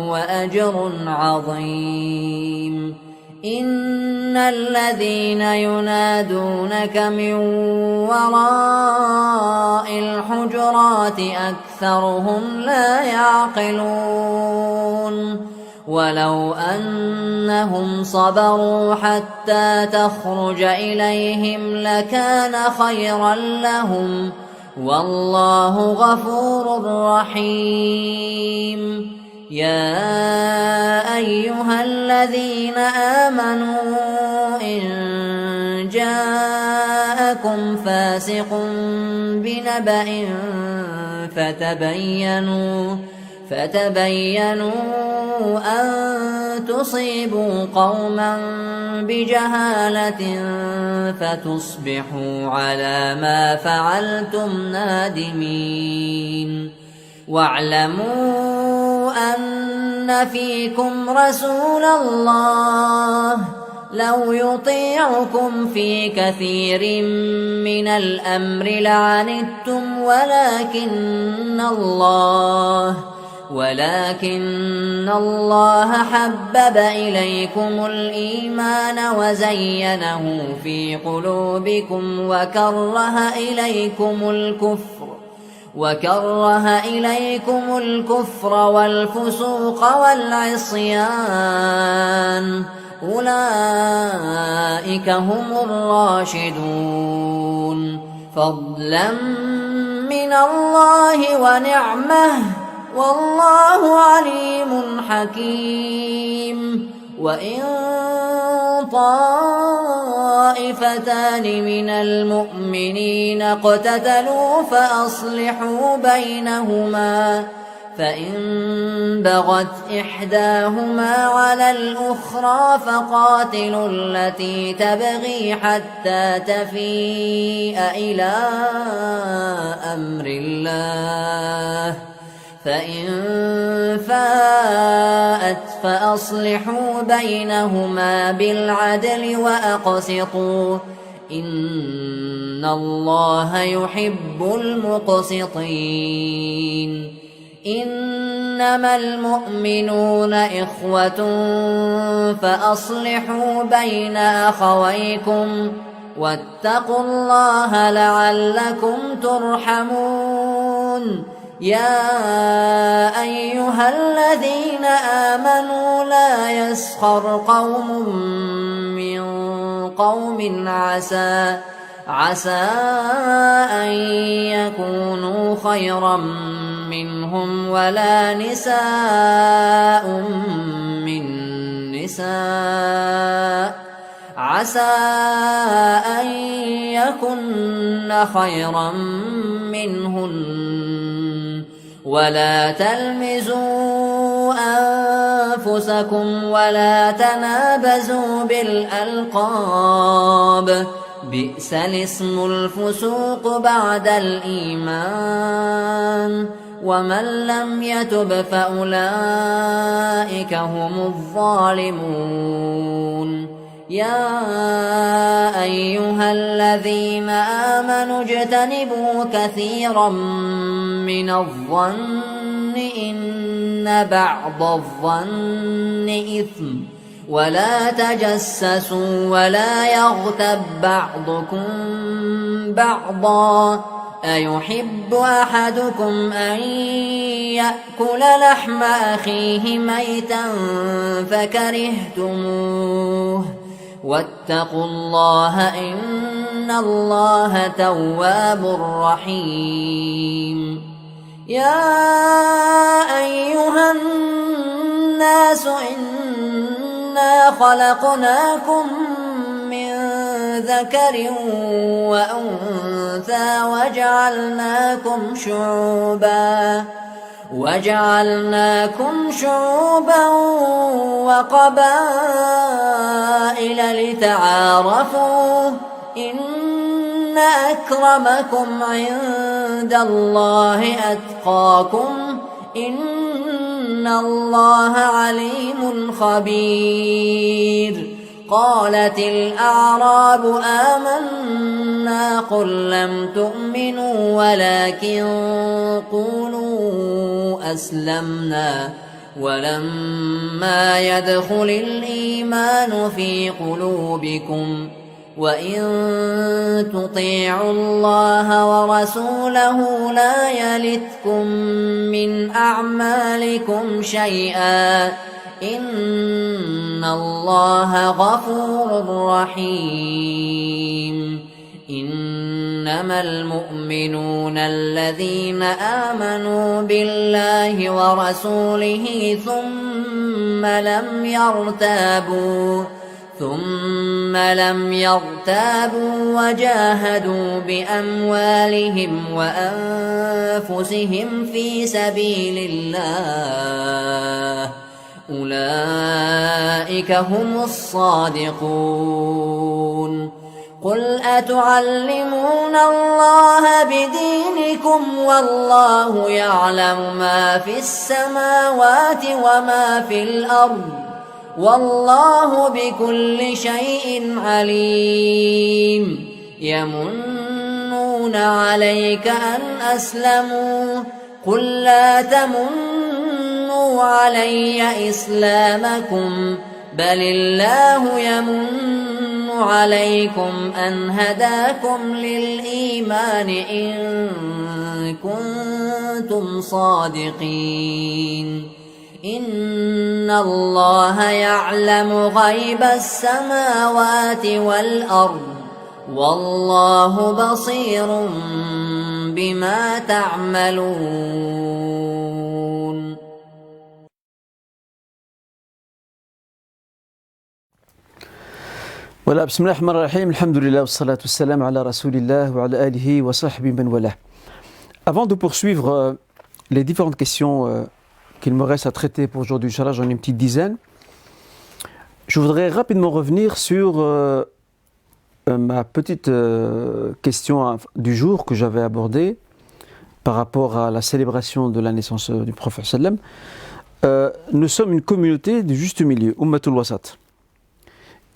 وأجر عظيم إن الذين ينادونك من وراء الحجرات أكثرهم لا يعقلون ولو أنهم صبروا حتى تخرج إليهم لكان خيرا لهم والله غفور رحيم يا أيها الذين آمنوا إن جاءكم فاسق بنبأ فتبينوا أن تصيبوا قوما بجهالة فتصبحوا على ما فعلتم نادمين واعلموا أن فيكم رسول الله لو يطيعكم في كثير من الأمر لعنتم ولكن الله حبب إليكم الإيمان وزينه في قلوبكم وكره إليكم الكفر والفسوق والعصيان أولئك هم الراشدون فضلا من الله ونعمه والله عليم حكيم وإن طائفتان من المؤمنين اقتتلوا فأصلحوا بينهما فإن بغت إحداهما على الأخرى فقاتلوا التي تبغي حتى تفيء إلى أمر الله فإن فاءت فأصلحوا بينهما بالعدل وأقسطوا إن الله يحب المقسطين إنما المؤمنون إخوة فأصلحوا بين أخويكم واتقوا الله لعلكم ترحمون يا أيها الذين آمنوا لا يسخر قوم من قوم عسى أن يكونوا خيرا منهم ولا نساء من نساء عسى أن يكن خيرا منهن ولا تلمزوا أنفسكم ولا تنابزوا بالألقاب بئس الاسم الفسوق بعد الإيمان ومن لم يتب فأولئك هم الظالمون يا أيها الذين آمنوا اجتنبوا كثيرا من الظن إن بعض الظن إثم ولا تجسسوا ولا يغتب بعضكم بعضا أيحب أحدكم أن يأكل لحم أخيه ميتا فكرهتموه واتقوا الله إن الله تواب رحيم يا أيها الناس إنا خلقناكم من ذكر وأنثى وجعلناكم شعوبا وقبائل لتعارفوا إن أكرمكم عند الله أتقاكم إن الله عليم خبير قالت الأعراب آمنا قل لم تؤمنوا ولكن قولوا أسلمنا ولما يدخل الإيمان في قلوبكم وإن تطيعوا الله ورسوله لا يلتكم من أعمالكم شيئا إن الله غفور رحيم إنما المؤمنون الذين آمنوا بالله ورسوله ثم لم يرتابوا وجاهدوا بأموالهم وأنفسهم في سبيل الله أولئك هم الصادقون قل أتعلمون الله بدينكم والله يعلم ما في السماوات وما في الأرض والله بكل شيء عليم يمنون عليك أن أسلموا قل لا تمنوا علي إسلامكم بل الله يمن عليكم أن هداكم للإيمان إن كنتم صادقين إن الله يعلم غيب السماوات والأرض والله بصير بما تعملون. Voilà, bismillah ar-Rahman ar-Rahim, alhamdulillah, wa salatu wassalam ala rasulillah wa ala alihi wa sahbihi man walah. Avant de poursuivre les différentes questions qu'il me reste à traiter pour aujourd'hui, Inch'Allah, j'en ai une petite dizaine. Je voudrais rapidement revenir sur ma petite question du jour que j'avais abordée par rapport à la célébration de la naissance du prophète sallam. Nous sommes une communauté du juste milieu, Ummatul Wasat.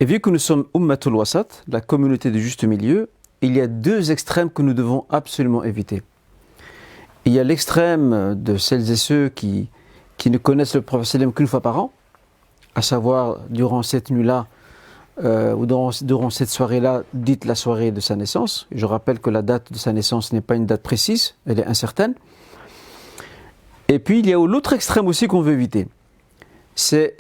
Et vu que nous sommes Ummatul Wasat, la communauté du juste milieu, il y a deux extrêmes que nous devons absolument éviter. Il y a l'extrême de celles et ceux qui ne connaissent le prophète sallam qu'une fois par an, à savoir durant cette nuit-là, ou durant cette soirée-là, dite la soirée de sa naissance. Je rappelle que la date de sa naissance n'est pas une date précise, elle est incertaine. Et puis il y a l'autre extrême aussi qu'on veut éviter. C'est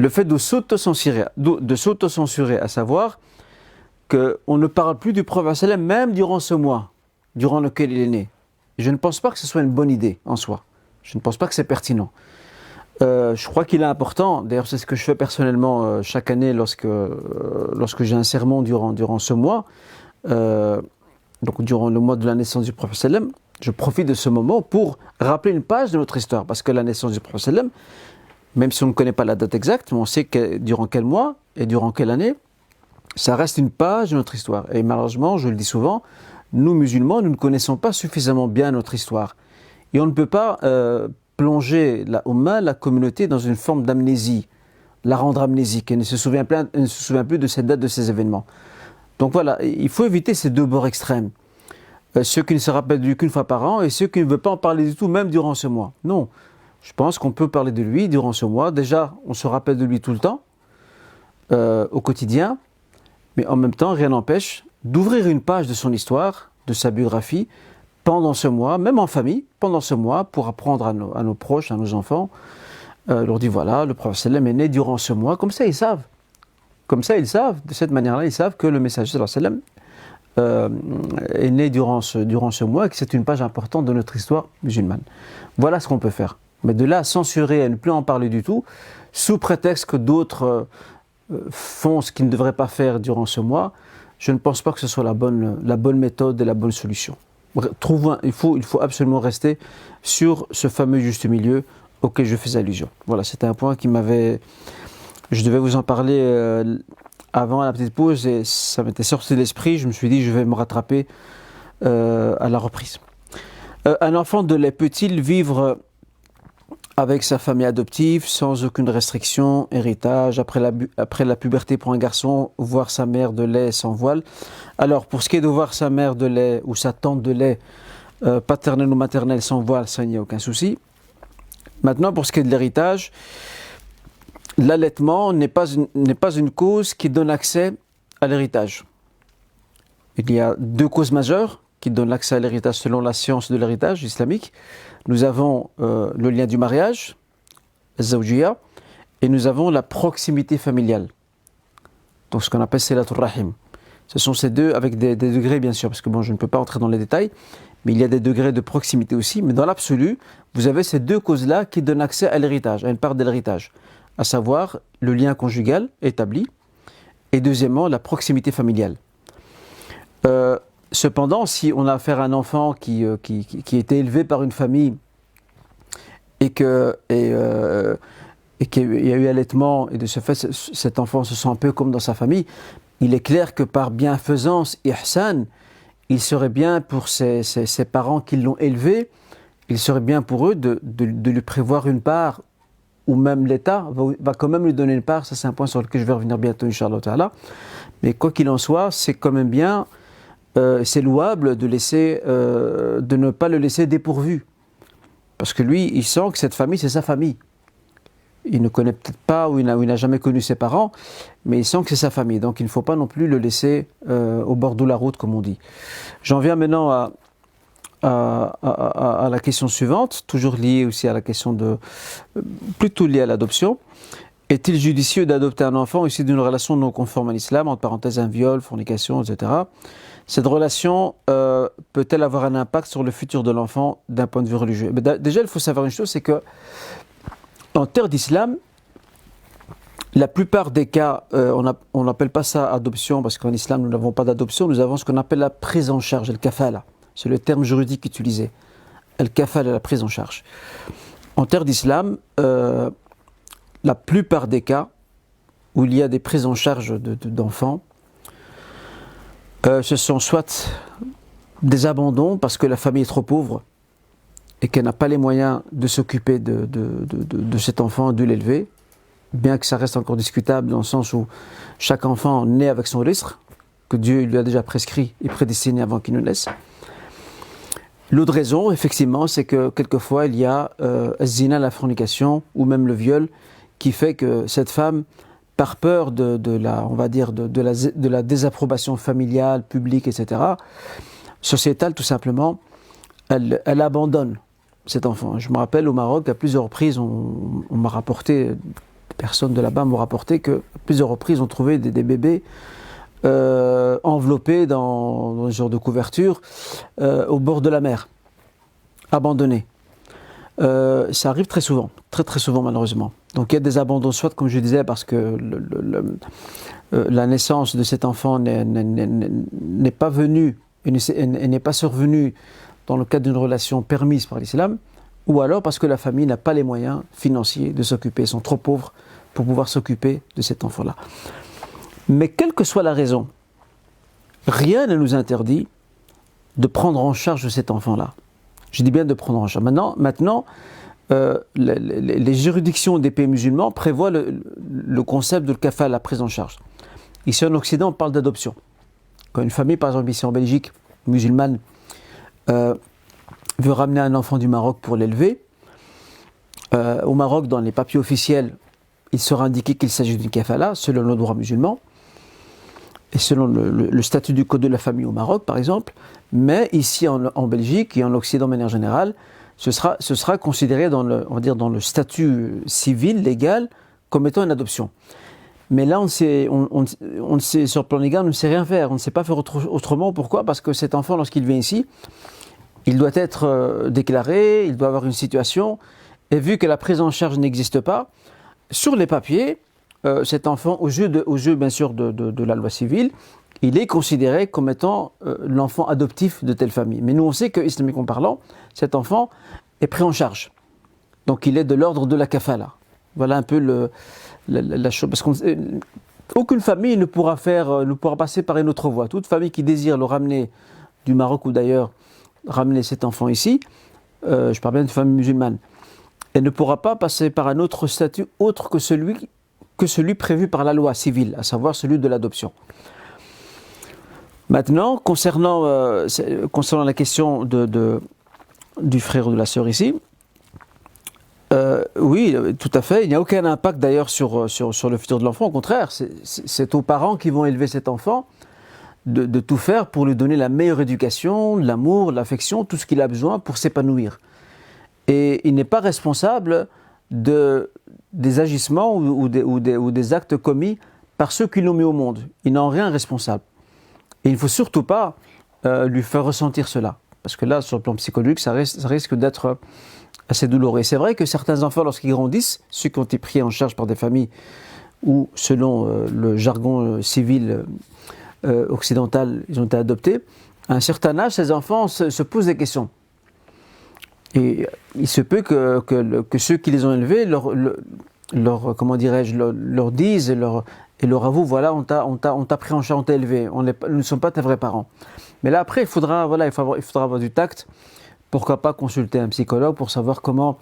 le fait de s'auto-censurer, à savoir qu'on ne parle plus du prophète sallam même durant ce mois, durant lequel il est né. Je ne pense pas que ce soit une bonne idée en soi. Je ne pense pas que c'est pertinent. Je crois qu'il est important, d'ailleurs c'est ce que je fais personnellement chaque année lorsque j'ai un sermon durant ce mois, donc durant le mois de la naissance du prophète sallam, je profite de ce moment pour rappeler une page de notre histoire, parce que la naissance du prophète sallam, même si on ne connaît pas la date exacte, mais on sait durant quel mois et durant quelle année, ça reste une page de notre histoire. Et malheureusement, je le dis souvent, nous musulmans, nous ne connaissons pas suffisamment bien notre histoire. Et on ne peut pas plonger la Ummah, la communauté, dans une forme d'amnésie, la rendre amnésique, et ne se souvient plus de cette date, de ces événements. Donc voilà, il faut éviter ces deux bords extrêmes. Ceux qui ne se rappellent de lui qu'une fois par an, et ceux qui ne veulent pas en parler du tout, même durant ce mois. Non, je pense qu'on peut parler de lui durant ce mois. Déjà, on se rappelle de lui tout le temps, au quotidien, mais en même temps, rien n'empêche d'ouvrir une page de son histoire, de sa biographie, pendant ce mois, même en famille, pendant ce mois, pour apprendre à nos proches, à nos enfants, leur dire voilà, le prophète sallam est né durant ce mois, comme ça ils savent. Comme ça ils savent, de cette manière-là, ils savent que le messager sallam est né durant ce mois et que c'est une page importante de notre histoire musulmane. Voilà ce qu'on peut faire. Mais de là à censurer, à ne plus en parler du tout, sous prétexte que d'autres font ce qu'ils ne devraient pas faire durant ce mois, je ne pense pas que ce soit la bonne méthode et la bonne solution. Il faut absolument rester sur ce fameux juste milieu auquel je fais allusion. Voilà, c'était un point je devais vous en parler avant la petite pause et ça m'était sorti de l'esprit. Je me suis dit, je vais me rattraper à la reprise. Un enfant de lait peut-il vivre avec sa famille adoptive sans aucune restriction, héritage, après la puberté pour un garçon, voir sa mère de lait sans voile? Alors, pour ce qui est de voir sa mère de lait ou sa tante de lait, paternelle ou maternelle sans voile, ça n'y a aucun souci. Maintenant, pour ce qui est de l'héritage, l'allaitement n'est pas une cause qui donne accès à l'héritage. Il y a deux causes majeures qui donnent l'accès à l'héritage selon la science de l'héritage islamique. Nous avons le lien du mariage, zawjiyya, et nous avons la proximité familiale. Donc ce qu'on appelle silatul rahim. Ce sont ces deux avec des degrés bien sûr, parce que bon, je ne peux pas entrer dans les détails, mais il y a des degrés de proximité aussi. Mais dans l'absolu, vous avez ces deux causes-là qui donnent accès à l'héritage, à une part de l'héritage, à savoir le lien conjugal établi, et deuxièmement la proximité familiale. Cependant, si on a affaire à un enfant qui a été élevé par une famille et qu'il y a eu allaitement, et de ce fait, cet enfant se sent un peu comme dans sa famille, il est clair que par bienfaisance, ihsan, il serait bien pour ses parents qui l'ont élevé, il serait bien pour eux de lui prévoir une part, ou même l'État va quand même lui donner une part. Ça, c'est un point sur lequel je vais revenir bientôt, Inch'Allah Ta'ala. Mais quoi qu'il en soit, c'est quand même bien. C'est louable de ne pas le laisser dépourvu. Parce que lui, il sent que cette famille, c'est sa famille. Il ne connaît peut-être pas ou il n'a jamais connu ses parents, mais il sent que c'est sa famille. Donc il ne faut pas non plus le laisser au bord de la route, comme on dit. J'en viens maintenant à la question suivante, toujours liée aussi à la question plutôt liée à l'adoption. Est-il judicieux d'adopter un enfant issu d'une relation non conforme à l'islam, entre parenthèses un viol, fornication, etc. Cette relation peut-elle avoir un impact sur le futur de l'enfant d'un point de vue religieux? Déjà, il faut savoir une chose, c'est que en terre d'islam, la plupart des cas, on n'appelle pas ça adoption, parce qu'en islam, nous n'avons pas d'adoption, nous avons ce qu'on appelle la prise en charge, al-kafala. C'est le terme juridique utilisé. Al-kafala, la prise en charge. En terre d'islam, la plupart des cas où il y a des prises en charge d'enfants, ce sont soit des abandons parce que la famille est trop pauvre et qu'elle n'a pas les moyens de s'occuper de cet enfant, de l'élever, bien que ça reste encore discutable dans le sens où chaque enfant naît avec son risque, que Dieu lui a déjà prescrit et prédestiné avant qu'il nous laisse. L'autre raison, effectivement, c'est que quelquefois il y a zina, la fornication, ou même le viol, qui fait que cette femme, par peur de la désapprobation familiale, publique, etc., sociétale tout simplement, elle abandonne cet enfant. Je me rappelle au Maroc, à plusieurs reprises, on m'a rapporté, des personnes de là-bas m'ont rapporté qu'à plusieurs reprises, on trouvait des bébés enveloppés dans un genre de couverture au bord de la mer, abandonnés. Ça arrive très souvent, très souvent malheureusement. Donc il y a des abandons, soit comme je disais, parce que la naissance de cet enfant n'est pas venue et n'est pas survenue dans le cadre d'une relation permise par l'islam, ou alors parce que la famille n'a pas les moyens financiers de s'occuper, ils sont trop pauvres pour pouvoir s'occuper de cet enfant-là. Mais quelle que soit la raison, rien ne nous interdit de prendre en charge cet enfant-là. Je dis bien de prendre en charge. Maintenant, les juridictions des pays musulmans prévoient le concept de kafala, la prise en charge. Ici en Occident, on parle d'adoption. Quand une famille, par exemple ici en Belgique, musulmane, veut ramener un enfant du Maroc pour l'élever, au Maroc, dans les papiers officiels, il sera indiqué qu'il s'agit d'une kafala, selon le droit musulman, et selon le statut du code de la famille au Maroc, par exemple. Mais ici en Belgique et en Occident de manière générale, ce sera considéré dans le statut civil, légal, comme étant une adoption. Mais là, on ne sait, sur le plan légal, on ne sait rien faire. On ne sait pas faire autrement. Pourquoi? Parce que cet enfant, lorsqu'il vient ici, il doit être déclaré, il doit avoir une situation. Et vu que la prise en charge n'existe pas, sur les papiers, cet enfant, au jeu bien sûr de la loi civile, il est considéré comme étant l'enfant adoptif de telle famille. Mais nous, on sait que, islamiquement parlant, cet enfant est pris en charge. Donc, il est de l'ordre de la kafala. Voilà un peu la chose. Parce que Aucune famille ne pourra passer par une autre voie. Toute famille qui désire le ramener du Maroc ou d'ailleurs, ramener cet enfant ici, je parle bien d'une famille musulmane, elle ne pourra pas passer par un autre statut autre que celui prévu par la loi civile, à savoir celui de l'adoption. Maintenant, concernant la question du frère ou de la sœur ici, oui, tout à fait. Il n'y a aucun impact d'ailleurs sur le futur de l'enfant. Au contraire, c'est aux parents qui vont élever cet enfant de tout faire pour lui donner la meilleure éducation, l'amour, l'affection, tout ce qu'il a besoin pour s'épanouir. Et il n'est pas responsable des agissements ou des actes commis par ceux qui l'ont mis au monde. Il n'en est rien responsable. Et il ne faut surtout pas lui faire ressentir cela. Parce que là, sur le plan psychologique, ça risque d'être assez douloureux. Et c'est vrai que certains enfants, lorsqu'ils grandissent, ceux qui ont été pris en charge par des familles où, selon le jargon civil occidental, ils ont été adoptés, à un certain âge, ces enfants se posent des questions. Et il se peut que ceux qui les ont élevés leur disent et leur avouent, voilà, on t'a pris en charge, on t'a élevé, nous ne sommes pas tes vrais parents. Mais là après, il faudra avoir du tact. Pourquoi pas consulter un psychologue pour savoir comment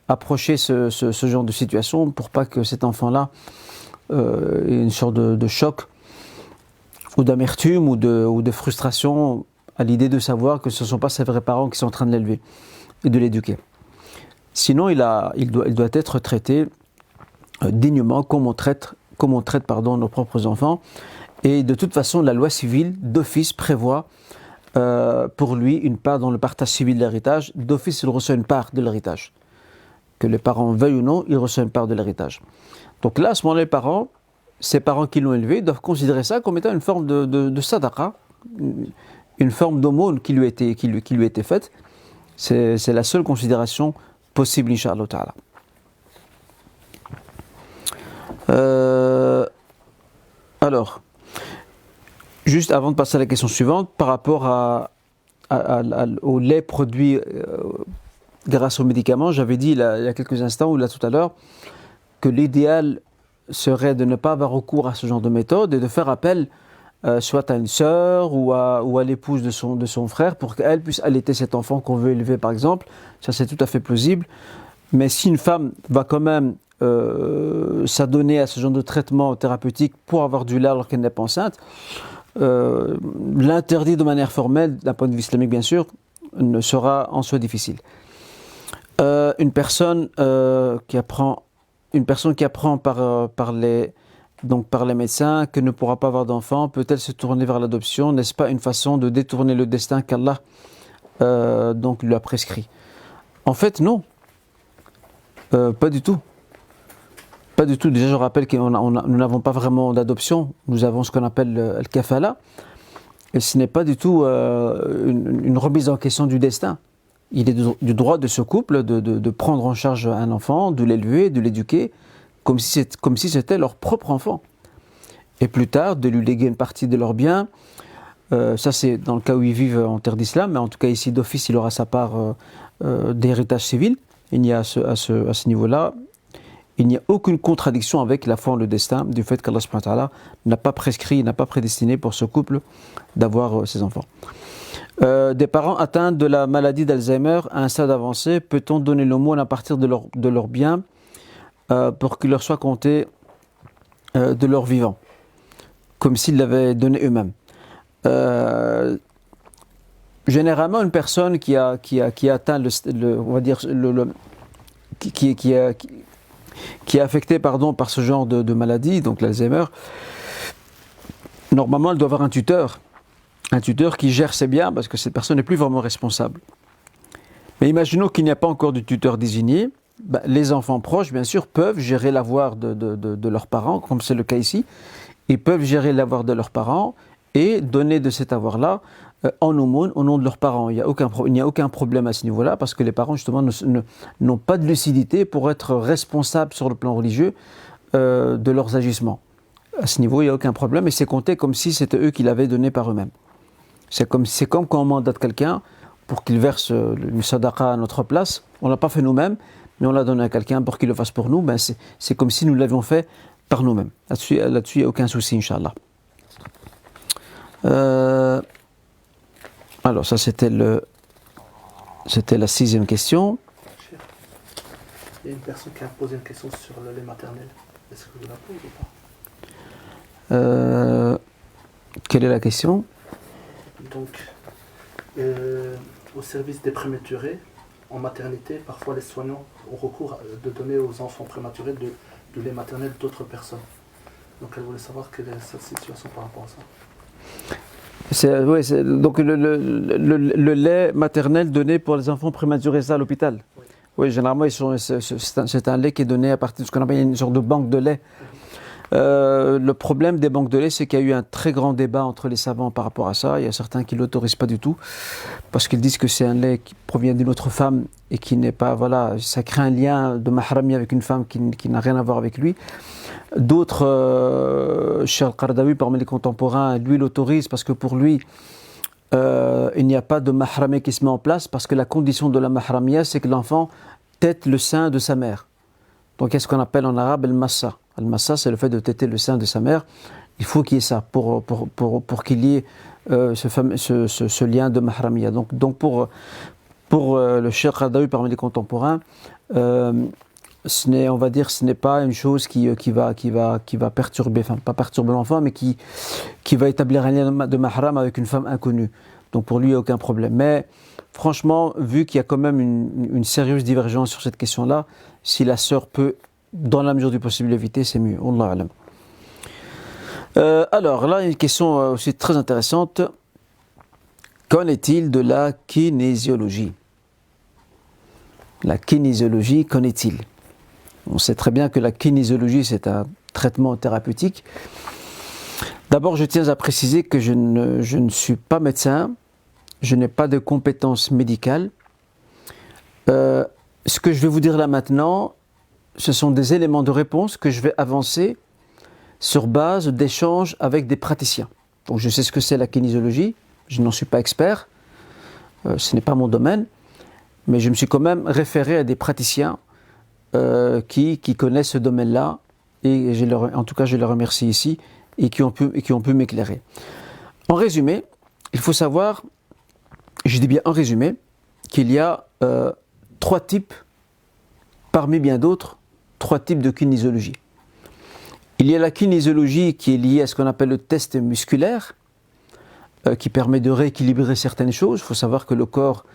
approcher ce genre de situation pour pas que cet enfant-là ait une sorte de choc ou d'amertume ou de frustration à l'idée de savoir que ce ne sont pas ses vrais parents qui sont en train de l'élever et de l'éduquer. Sinon, il doit être traité dignement comme on traite nos propres enfants. Et de toute façon, la loi civile d'office prévoit pour lui une part dans le partage civil de l'héritage. D'office, il reçoit une part de l'héritage. Que les parents veuillent ou non, il reçoit une part de l'héritage. Donc là, à ce moment-là, ses parents qui l'ont élevé, doivent considérer ça comme étant une forme de sadaqa, une forme d'aumône qui lui a été faite. C'est la seule considération possible, Inch'Allah Ta'ala. Alors, juste avant de passer à la question suivante, par rapport au lait produit grâce aux médicaments, j'avais dit il y a quelques instants ou là tout à l'heure que l'idéal serait de ne pas avoir recours à ce genre de méthode et de faire appel soit à une sœur ou à l'épouse de son frère pour qu'elle puisse allaiter cet enfant qu'on veut élever par exemple. Ça c'est tout à fait plausible. Mais si une femme va quand même s'adonner à ce genre de traitement thérapeutique pour avoir du lait alors qu'elle n'est pas enceinte, l'interdit de manière formelle, d'un point de vue islamique bien sûr, ne sera en soi difficile. Une personne qui apprend par les médecins que ne pourra pas avoir d'enfant, peut-elle se tourner vers l'adoption? N'est-ce pas une façon de détourner le destin qu'Allah lui a prescrit? En fait, non. Pas du tout. Pas du tout. Déjà, je rappelle que nous n'avons pas vraiment d'adoption. Nous avons ce qu'on appelle le kafala. Et ce n'est pas du tout une remise en question du destin. Il est du droit de ce couple de prendre en charge un enfant, de l'élever, de l'éduquer, comme si c'était leur propre enfant. Et plus tard, de lui léguer une partie de leurs biens. Ça, c'est dans le cas où ils vivent en terre d'islam, mais en tout cas, ici, d'office, il aura sa part d'héritage civil. Il n'y a à ce niveau-là, il n'y a aucune contradiction avec la foi en le destin, du fait qu'Allah subhanahu wa ta'ala n'a pas prescrit, n'a pas prédestiné pour ce couple d'avoir ses enfants. Des parents atteints de la maladie d'Alzheimer à un stade avancé, peut-on donner l'aumône à partir de leurs biens pour qu'il leur soit compté de leur vivant, comme s'ils l'avaient donné eux-mêmes? Généralement, une personne qui a atteint qui est affectée par ce genre de maladie, donc l'Alzheimer, normalement elle doit avoir un tuteur qui gère ses biens parce que cette personne n'est plus vraiment responsable. Mais imaginons qu'il n'y a pas encore de tuteur désigné, les enfants proches bien sûr peuvent gérer l'avoir de leurs parents, comme c'est le cas ici, ils peuvent gérer l'avoir de leurs parents et donner de cet avoir-là en aumône au nom de leurs parents. Il n'y a aucun problème à ce niveau-là parce que les parents justement n'ont pas de lucidité pour être responsables sur le plan religieux de leurs agissements. À ce niveau, il n'y a aucun problème et c'est compté comme si c'était eux qui l'avaient donné par eux-mêmes. C'est comme quand on mandate quelqu'un pour qu'il verse une sadaqa à notre place. On ne l'a pas fait nous-mêmes, mais on l'a donné à quelqu'un pour qu'il le fasse pour nous. C'est comme si nous l'avions fait par nous-mêmes. Là-dessus, il n'y a aucun souci, Inch'Allah. Alors, ça, c'était la 6e question. Il y a une personne qui a posé une question sur le lait maternel. Est-ce que vous la posez ou pas? Quelle est la question? Donc, au service des prématurés, en maternité, parfois les soignants ont recours de donner aux enfants prématurés du lait maternel d'autres personnes. Donc elle voulait savoir quelle est sa situation par rapport à ça. Donc le lait maternel donné pour les enfants prématurés, ça à l'hôpital. Oui, généralement c'est un lait qui est donné à partir de ce qu'on appelle une sorte de banque de lait. Le problème des banques de lait, c'est qu'il y a eu un très grand débat entre les savants par rapport à ça. Il y a certains qui ne l'autorisent pas du tout, parce qu'ils disent que c'est un lait qui provient d'une autre femme et qui n'est pas, voilà, ça crée un lien de mahrami avec une femme qui n'a rien à voir avec lui. D'autres, Cheikh Al-Qaradawi, parmi les contemporains, lui l'autorise parce que pour lui, il n'y a pas de mahramé qui se met en place, parce que la condition de la mahramia, c'est que l'enfant tète le sein de sa mère. Donc, il y a ce qu'on appelle en arabe al-massa. Al-massa, c'est le fait de téter le sein de sa mère. Il faut qu'il y ait ça pour qu'il y ait ce lien de mahramia. Donc pour le Cheikh Qaradawi parmi les contemporains, ce n'est pas une chose qui va perturber, enfin pas perturber l'enfant, mais qui va établir un lien de mahram avec une femme inconnue. Donc pour lui, il n'y a aucun problème. Mais franchement, vu qu'il y a quand même une sérieuse divergence sur cette question-là, si la sœur peut, dans la mesure du possible, l'éviter, c'est mieux. Wallahu a'lam. Alors là, une question aussi très intéressante. Qu'en est-il de la kinésiologie? La kinésiologie, qu'en est-il? On sait très bien que la kinésiologie, c'est un traitement thérapeutique. D'abord, je tiens à préciser que je ne suis pas médecin, je n'ai pas de compétences médicales. Ce que je vais vous dire là maintenant, ce sont des éléments de réponse que je vais avancer sur base d'échanges avec des praticiens. Donc je sais ce que c'est la kinésiologie, je n'en suis pas expert, ce n'est pas mon domaine, mais je me suis quand même référé à des praticiens qui connaissent ce domaine-là, et en tout cas je les remercie ici, et qui ont pu m'éclairer. En résumé, il faut savoir, je dis bien en résumé, qu'il y a 3 types, parmi bien d'autres, 3 types de kinésiologie. Il y a la kinésiologie qui est liée à ce qu'on appelle le test musculaire, qui permet de rééquilibrer certaines choses. Il faut savoir que le corps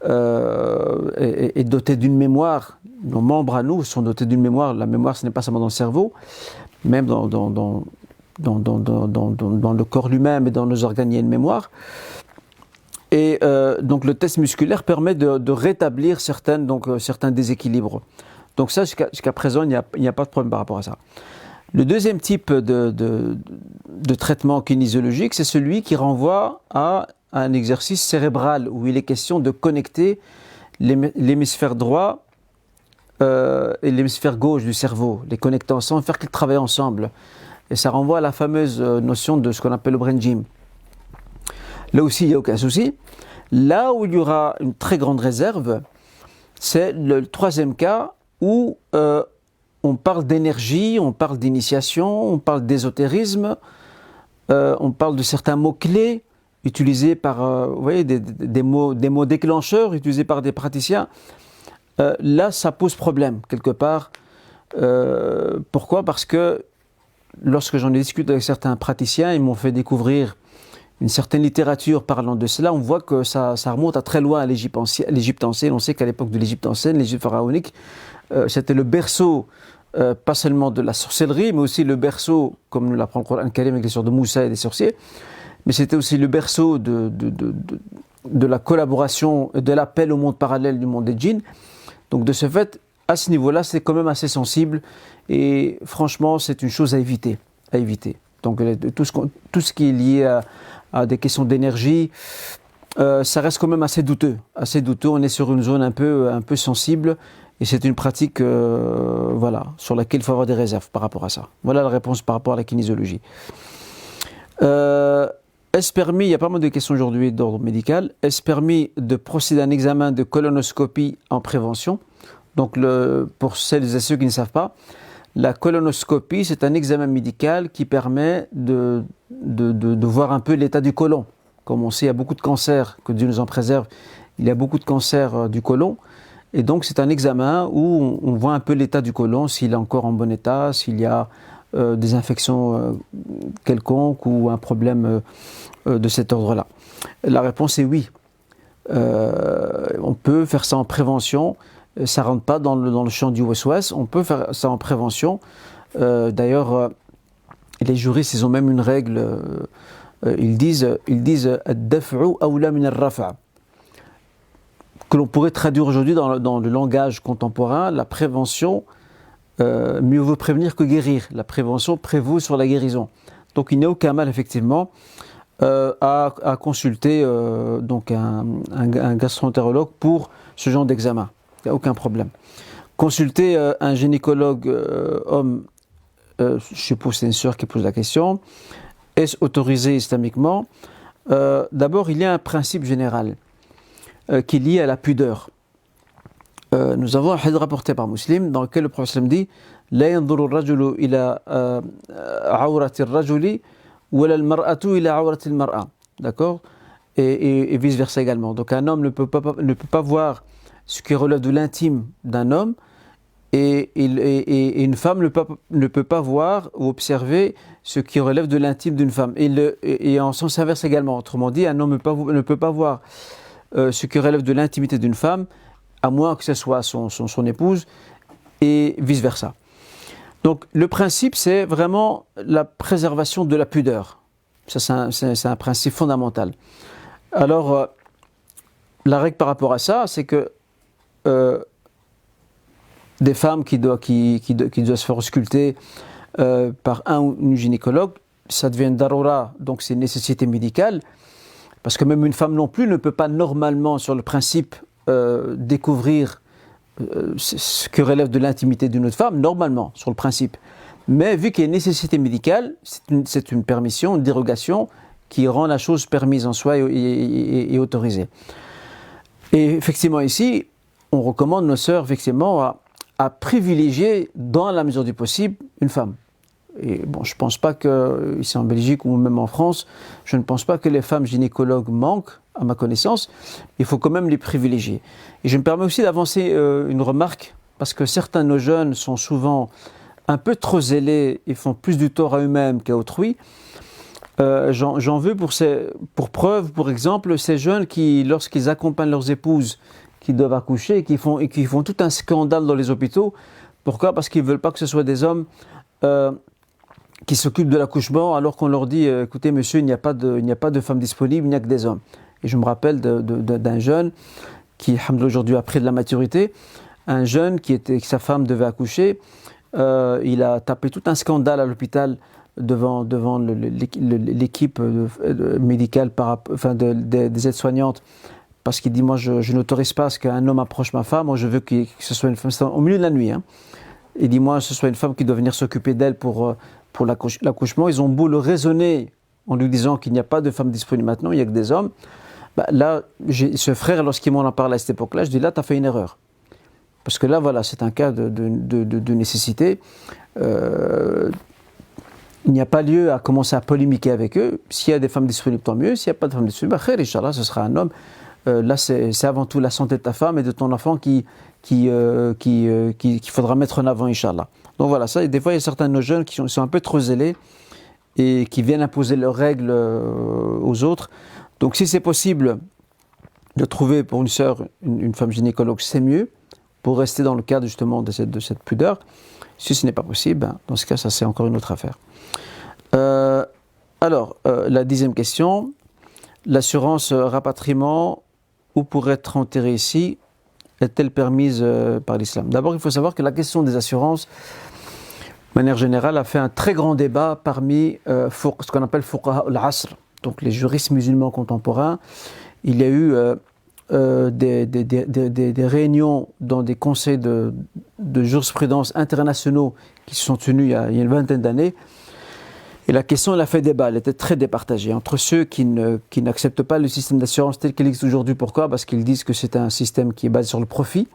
est doté d'une mémoire. Nos membres à nous sont dotés d'une mémoire. La mémoire, ce n'est pas seulement dans le cerveau, même dans le corps lui-même et dans nos organes, il y a une mémoire. Et donc le test musculaire permet de rétablir certains déséquilibres. Donc ça, jusqu'à présent, il n'y a pas de problème par rapport à ça. Le deuxième type de traitement kinésiologique, c'est celui qui renvoie à un exercice cérébral, où il est question de connecter l'hémisphère droit et l'hémisphère gauche du cerveau, les connecter ensemble, faire qu'ils travaillent ensemble. Et ça renvoie à la fameuse notion de ce qu'on appelle le brain gym. Là aussi, il n'y a aucun souci. Là où il y aura une très grande réserve, c'est le 3e cas où on parle d'énergie, on parle d'initiation, on parle d'ésotérisme, on parle de certains mots-clés utilisés par, vous voyez, des mots déclencheurs utilisés par des praticiens. Là, ça pose problème, quelque part. Pourquoi? Parce que lorsque j'en ai discuté avec certains praticiens, ils m'ont fait découvrir une certaine littérature parlant de cela. On voit que ça remonte à très loin à l'Égypte ancienne. On sait qu'à l'époque de l'Égypte ancienne, l'Égypte pharaonique, c'était le berceau, pas seulement de la sorcellerie, mais aussi le berceau, comme nous l'apprend le Coran Karim avec l'histoire de Moussa et des sorciers, mais c'était aussi le berceau de la collaboration, de l'appel au monde parallèle du monde des djinns. Donc de ce fait, à ce niveau-là, c'est quand même assez sensible, et franchement, c'est une chose à éviter. Donc tout ce qui est lié à des questions d'énergie, ça reste quand même assez douteux. On est sur une zone un peu sensible, et c'est une pratique sur laquelle il faut avoir des réserves par rapport à ça. Voilà la réponse par rapport à la kinésiologie. Est-ce permis, il y a pas mal de questions aujourd'hui d'ordre médical, est-ce permis de procéder à un examen de colonoscopie en prévention? Donc pour celles et ceux qui ne savent pas, La colonoscopie, c'est un examen médical qui permet de voir un peu l'état du côlon. Comme on sait, il y a beaucoup de cancers, que Dieu nous en préserve, il y a beaucoup de cancers du côlon. Et donc, c'est un examen où on voit un peu l'état du côlon, s'il est encore en bon état, s'il y a des infections quelconques ou un problème de cet ordre-là. La réponse est oui. On peut faire ça en prévention. Ça ne rentre pas dans le champ du waswas. On peut faire ça en prévention. D'ailleurs, les juristes, ils ont même une règle. Ils disent ad-daf'u awla min ar-raf', que l'on pourrait traduire aujourd'hui dans le langage contemporain. La prévention, mieux vaut prévenir que guérir. La prévention prévaut sur la guérison. Donc il n'y a aucun mal effectivement à consulter donc un gastroentérologue pour ce genre d'examen. Il n'y a aucun problème. Consulter un gynécologue homme, je suppose que c'est une sœur qui pose la question, est-ce autorisé islamiquement? D'abord, il y a un principe général qui est lié à la pudeur. Nous avons un hadith rapporté par Muslim dans lequel le prophète dit لا ينظر الرجل إلى عورة الرجل ولا المرأة إلى عورة المرأة. D'accord? Et vice versa également. Donc un homme ne peut pas voir ce qui relève de l'intime d'un homme et une femme ne peut pas voir ou observer ce qui relève de l'intime d'une femme. Et en sens inverse également. Autrement dit, un homme ne peut pas voir ce qui relève de l'intimité d'une femme, à moins que ce soit son épouse, et vice versa. Donc le principe, c'est vraiment la préservation de la pudeur. Ça, c'est un principe fondamental. Alors, la règle par rapport à ça, c'est que des femmes qui doivent se faire ausculter par un ou une gynécologue, ça devient une daroura, donc c'est une nécessité médicale, parce que même une femme non plus ne peut pas normalement, sur le principe, découvrir ce qui relève de l'intimité d'une autre femme, normalement, sur le principe. Mais vu qu'il y a une nécessité médicale, c'est une permission, une dérogation qui rend la chose permise en soi et autorisée. Et effectivement ici, on recommande nos sœurs effectivement à privilégier, dans la mesure du possible, une femme. Et bon, je ne pense pas que, ici en Belgique ou même en France, je ne pense pas que les femmes gynécologues manquent, à ma connaissance. Il faut quand même les privilégier. Et je me permets aussi d'avancer une remarque, parce que certains de nos jeunes sont souvent un peu trop zélés et font plus du tort à eux-mêmes qu'à autrui. J'en veux pour preuve, pour exemple, ces jeunes qui, lorsqu'ils accompagnent leurs épouses qui doivent accoucher, qui font tout un scandale dans les hôpitaux. Pourquoi? Parce qu'ils ne veulent pas que ce soit des hommes qui s'occupent de l'accouchement, alors qu'on leur dit écoutez monsieur, il n'y a pas de femmes disponibles, il n'y a que des hommes. Et je me rappelle d'un jeune qui, alhamdoulilah, aujourd'hui a pris de la maturité, un jeune que sa femme devait accoucher, il a tapé tout un scandale à l'hôpital devant l'équipe médicale, des aides-soignantes, parce qu'il dit moi je n'autorise pas à ce qu'un homme approche ma femme, moi je veux que ce soit une femme, c'est au milieu de la nuit, hein. Il dit moi ce soit une femme qui doit venir s'occuper d'elle pour l'accouchement. Ils ont beau le raisonner en lui disant qu'il n'y a pas de femmes disponibles maintenant, il n'y a que des hommes. Là, ce frère, lorsqu'il m'en a parlé à cette époque-là, je dis là tu as fait une erreur. Parce que là, voilà, c'est un cas de nécessité. Il n'y a pas lieu à commencer à polémiquer avec eux. S'il y a des femmes disponibles, tant mieux. S'il n'y a pas de femmes disponibles, khair, Inch'Allah, ce sera un homme. Là, c'est avant tout la santé de ta femme et de ton enfant qu'il faudra mettre en avant, Inch'Allah. Donc voilà, ça, des fois, il y a certains de nos jeunes qui sont un peu trop zélés et qui viennent imposer leurs règles aux autres. Donc si c'est possible de trouver pour une sœur une femme gynécologue, c'est mieux, pour rester dans le cadre justement de cette pudeur. Si ce n'est pas possible, dans ce cas, ça c'est encore une autre affaire. La 10e question, l'assurance rapatriement, où pour être enterré ici, est-elle permise par l'islam? D'abord, il faut savoir que la question des assurances, de manière générale, a fait un très grand débat parmi ce qu'on appelle fuqaha al-asr, donc les juristes musulmans contemporains. Il y a eu des réunions dans des conseils de jurisprudence internationaux qui se sont tenus il y a une vingtaine d'années. Et la question, elle a fait débat, elle était très départagée entre ceux qui n'acceptent pas le système d'assurance tel qu'il existe aujourd'hui. Pourquoi? Parce qu'ils disent que c'est un système qui est basé sur le profit.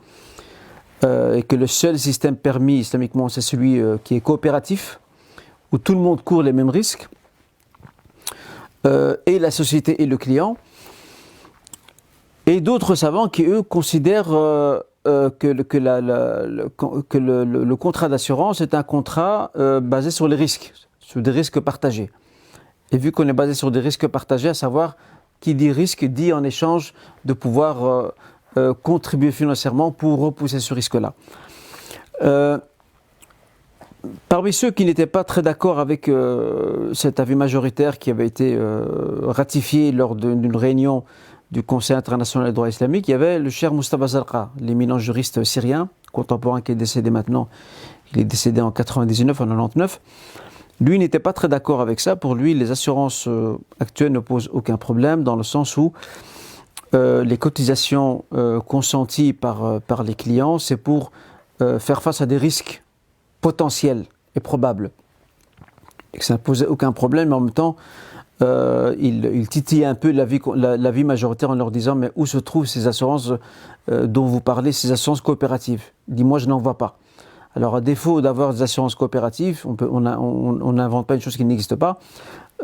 et que le seul système permis islamiquement, c'est celui qui est coopératif, où tout le monde court les mêmes risques, et la société et le client, et d'autres savants qui, eux, considèrent que le contrat d'assurance est un contrat basé sur les risques, sur des risques partagés. Et vu qu'on est basé sur des risques partagés, à savoir, qui dit risque dit en échange de pouvoir contribuer financièrement pour repousser ce risque-là. Parmi ceux qui n'étaient pas très d'accord avec cet avis majoritaire qui avait été ratifié lors d'une réunion du Conseil international des droits islamiques, il y avait le cheikh Mustafa Zarqa, l'éminent juriste syrien, contemporain qui est décédé maintenant. Il est décédé en 99, en 99. Lui n'était pas très d'accord avec ça. Pour lui, les assurances actuelles ne posent aucun problème, dans le sens où les cotisations consenties par les clients, c'est pour faire face à des risques potentiels et probables. Et que ça ne posait aucun problème, mais en même temps, il titille un peu l'avis majoritaire en leur disant « Mais où se trouvent ces assurances dont vous parlez, ces assurances coopératives ?» Il dit « Moi, je n'en vois pas. » Alors, à défaut d'avoir des assurances coopératives, on n'invente pas une chose qui n'existe pas.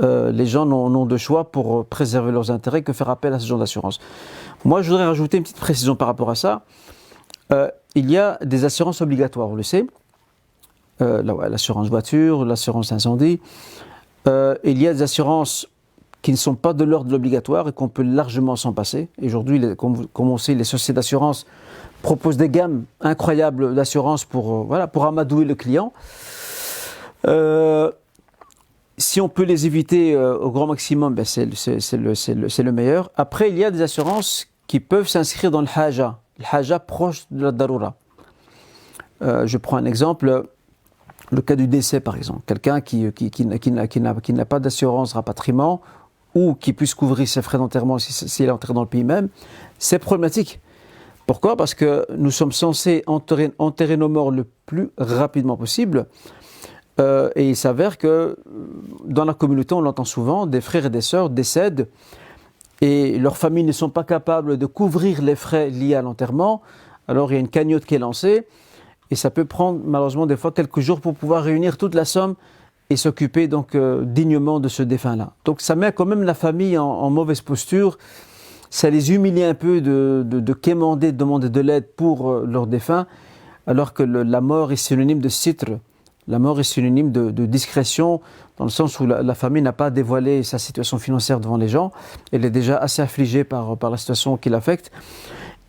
Les gens n'ont de choix pour préserver leurs intérêts que faire appel à ce genre d'assurance. Moi, je voudrais rajouter une petite précision par rapport à ça. Il y a des assurances obligatoires, on le sait. L'assurance voiture, l'assurance incendie. Il y a des assurances qui ne sont pas de l'ordre de l'obligatoire et qu'on peut largement s'en passer. Aujourd'hui, comme on sait, les sociétés d'assurance proposent des gammes incroyables d'assurance pour amadouer le client. Si on peut les éviter au grand maximum, c'est le meilleur. Après, il y a des assurances qui peuvent s'inscrire dans le haja proche de la daroura. Je prends un exemple. Le cas du décès, par exemple, quelqu'un qui n'a pas d'assurance rapatriement ou qui puisse couvrir ses frais d'enterrement s'il est enterré dans le pays même, c'est problématique. Pourquoi ? Parce que nous sommes censés enterrer nos morts le plus rapidement possible et il s'avère que dans la communauté, on l'entend souvent, des frères et des sœurs décèdent et leurs familles ne sont pas capables de couvrir les frais liés à l'enterrement. Alors il y a une cagnotte qui est lancée. Et ça peut prendre malheureusement des fois quelques jours pour pouvoir réunir toute la somme et s'occuper donc dignement de ce défunt-là. Donc ça met quand même la famille en mauvaise posture, ça les humilie un peu de quémander, de demander de l'aide pour leur défunt, alors que la mort est synonyme de sitr, la mort est synonyme de discrétion, dans le sens où la famille n'a pas dévoilé sa situation financière devant les gens, elle est déjà assez affligée par la situation qui l'affecte.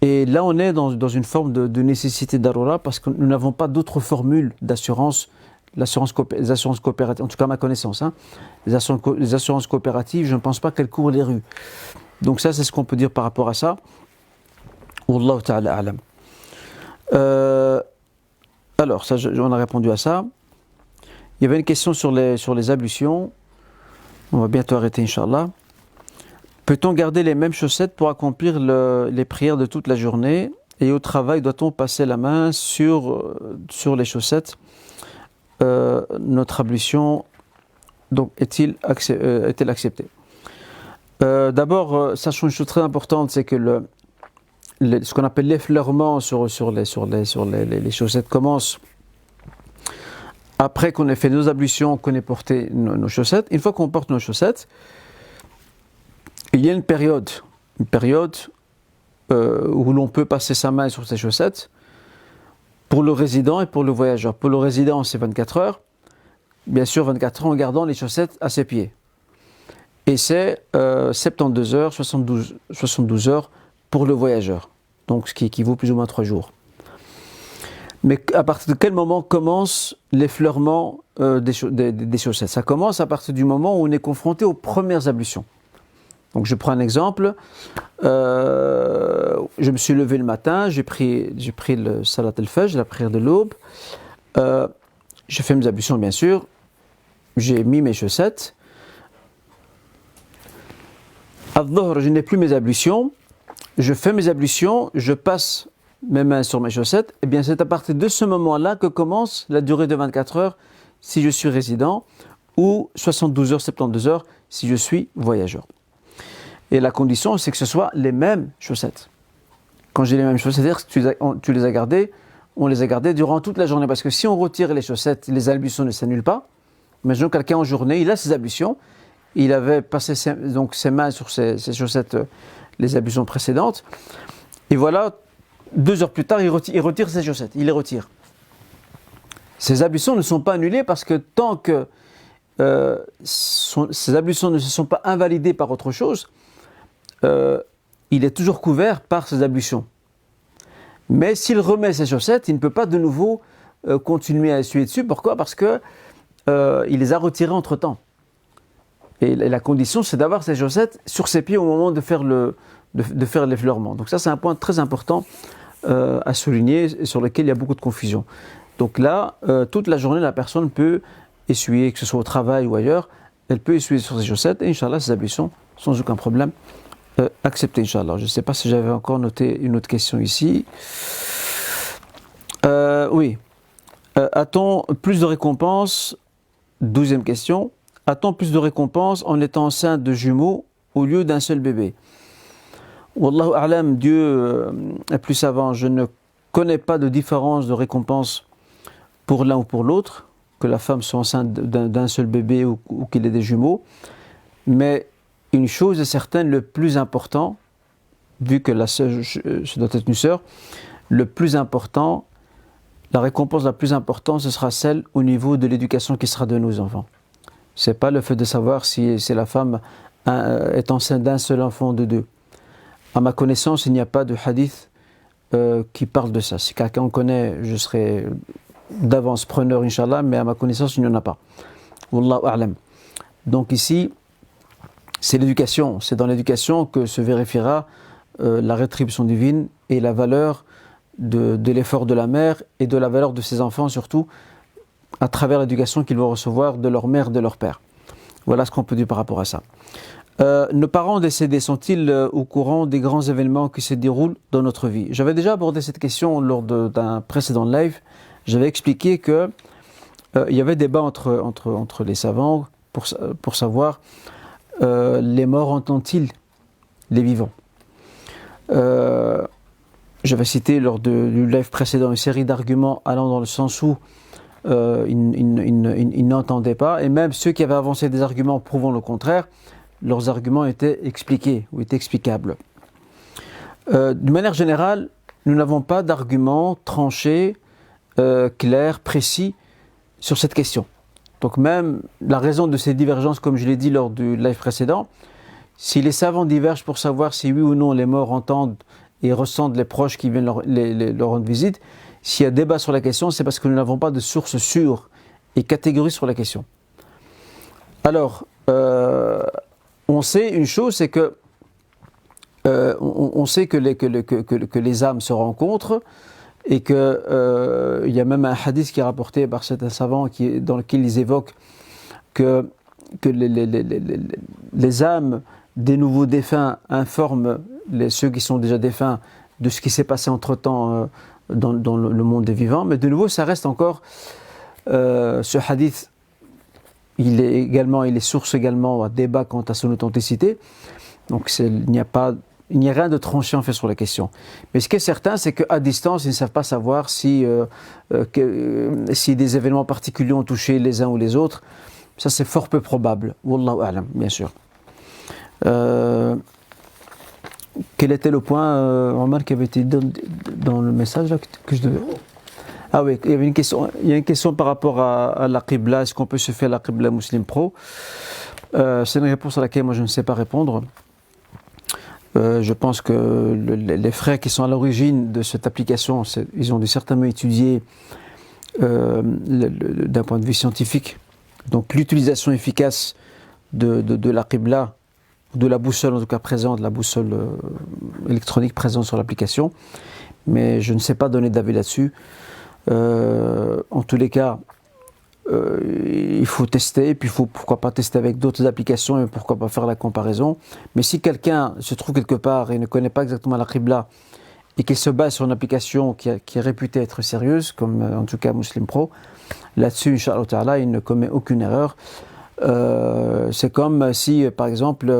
Et là, on est dans une forme de nécessité d'arura parce que nous n'avons pas d'autres formules d'assurance, les assurances coopératives, en tout cas à ma connaissance. Les assurances coopératives, je ne pense pas qu'elles courent les rues. Donc ça, c'est ce qu'on peut dire par rapport à ça. Wallahu ta'ala a'lam. Alors, ça, on a répondu à ça. Il y avait une question sur les ablutions. On va bientôt arrêter, Inch'Allah. Peut-on garder les mêmes chaussettes pour accomplir les prières de toute la journée ? Et au travail, doit-on passer la main sur les chaussettes ? Notre ablution donc, est-elle acceptée ? D'abord, sachons une chose très importante, c'est que ce qu'on appelle l'effleurement sur les chaussettes commence après qu'on ait fait nos ablutions, qu'on ait porté nos chaussettes. Une fois qu'on porte nos chaussettes, il y a une période où l'on peut passer sa main sur ses chaussettes pour le résident et pour le voyageur. Pour le résident, c'est 24 heures. Bien sûr, 24 heures en gardant les chaussettes à ses pieds. Et c'est 72 heures, 72 heures pour le voyageur. Donc, ce qui équivaut plus ou moins 3 jours. Mais à partir de quel moment commence l'effleurement des chaussettes ? Ça commence à partir du moment où on est confronté aux premières ablutions. Donc je prends un exemple, je me suis levé le matin, j'ai pris le salat al-fajr, la prière de l'aube, j'ai fait mes ablutions bien sûr, j'ai mis mes chaussettes. Al-Dhuhr, je n'ai plus mes ablutions, je fais mes ablutions, je passe mes mains sur mes chaussettes, et bien c'est à partir de ce moment-là que commence la durée de 24 heures si je suis résident, ou 72 heures, 72 heures si je suis voyageur. Et la condition, c'est que ce soit les mêmes chaussettes. Quand j'ai les mêmes chaussettes, c'est-à-dire que tu les as gardées on les a gardées durant toute la journée. Parce que si on retire les chaussettes, les ablutions ne s'annulent pas. Imaginons quelqu'un en journée, il a ses ablutions, il avait passé ses mains sur ses chaussettes, les ablutions précédentes, et voilà, 2 heures plus tard, il retire ses chaussettes, il les retire. Ces ablutions ne sont pas annulées parce que tant que ces ablutions ne se sont pas invalidées par autre chose, il est toujours couvert par ces ablutions. Mais s'il remet ses chaussettes, il ne peut pas de nouveau continuer à essuyer dessus. Pourquoi ? Parce que il les a retirées entre-temps. Et la condition, c'est d'avoir ses chaussettes sur ses pieds au moment de faire l'effleurement. Donc ça, c'est un point très important à souligner et sur lequel il y a beaucoup de confusion. Donc là, toute la journée, la personne peut essuyer, que ce soit au travail ou ailleurs, elle peut essuyer sur ses chaussettes et Inch'Allah, ses ablutions, sans aucun problème, acceptées, Inch'Allah. Je ne sais pas si j'avais encore noté une autre question ici. Oui. A-t-on plus de récompenses ? 12e question. A-t-on plus de récompenses en étant enceinte de jumeaux au lieu d'un seul bébé ? Wallahu a'lam, Dieu est plus savant. Je ne connais pas de différence de récompense pour l'un ou pour l'autre, que la femme soit enceinte d'un seul bébé ou qu'il ait des jumeaux. Mais une chose est certaine, le plus important, vu que ce doit être une sœur, le plus important, la récompense la plus importante, ce sera celle au niveau de l'éducation qui sera de nos enfants. Ce n'est pas le fait de savoir si la femme est enceinte d'un seul enfant ou de 2. À ma connaissance, il n'y a pas de hadith qui parle de ça. Si quelqu'un en connaît, je serai d'avance preneur, Inch'Allah, mais à ma connaissance, il n'y en a pas. Wallahu a'lam. Donc ici, c'est l'éducation. C'est dans l'éducation que se vérifiera la rétribution divine et la valeur de l'effort de la mère et de la valeur de ses enfants, surtout à travers l'éducation qu'ils vont recevoir de leur mère, de leur père. Voilà ce qu'on peut dire par rapport à ça. Nos parents décédés sont-ils au courant des grands événements qui se déroulent dans notre vie ? J'avais déjà abordé cette question lors d'un précédent live. J'avais expliqué que il y avait débat entre les savants pour savoir les morts entendent-ils les vivants. J'avais cité lors du live précédent une série d'arguments allant dans le sens où ils n'entendaient pas, et même ceux qui avaient avancé des arguments prouvant le contraire, leurs arguments étaient expliqués ou étaient explicables. De manière générale, nous n'avons pas d'arguments tranchés, clairs, précis sur cette question. Donc même la raison de ces divergences, comme je l'ai dit lors du live précédent, si les savants divergent pour savoir si oui ou non les morts entendent et ressentent les proches qui viennent leur rendre visite, s'il y a débat sur la question, c'est parce que nous n'avons pas de source sûre et catégorique sur la question. Alors, on sait une chose, c'est que on sait que les âmes se rencontrent et que il y a même un hadith qui est rapporté par certains savants dans lequel ils évoquent que les âmes des nouveaux défunts informent ceux qui sont déjà défunts de ce qui s'est passé entre-temps dans le monde des vivants. Mais de nouveau, ça reste encore ce hadith. Il est source également à débat quant à son authenticité. Donc il n'y a rien de tranché en fait sur la question. Mais ce qui est certain, c'est qu'à distance, ils ne savent pas savoir si des événements particuliers ont touché les uns ou les autres. Ça, c'est fort peu probable. Wallahu a'lam, bien sûr. Quel était le point, Omar, qui avait été dans le message là, que je devais... Ah oui, il y a une question par rapport à la Qibla. Est-ce qu'on peut se faire la Qibla Muslim Pro ? C'est une réponse à laquelle moi je ne sais pas répondre. Je pense que les frères qui sont à l'origine de cette application, ils ont dû certainement étudier d'un point de vue scientifique. Donc l'utilisation efficace de la Qibla, de la boussole en tout cas présente, la boussole électronique présente sur l'application. Mais je ne sais pas donner d'avis là-dessus. En tous les cas, il faut tester, et puis il faut pourquoi pas tester avec d'autres applications et pourquoi pas faire la comparaison. Mais si quelqu'un se trouve quelque part et ne connaît pas exactement la Qibla et qu'il se base sur une application qui est réputée être sérieuse, comme en tout cas Muslim Pro, là-dessus, Inch'Allah Ta'ala, il ne commet aucune erreur. C'est comme si, par exemple,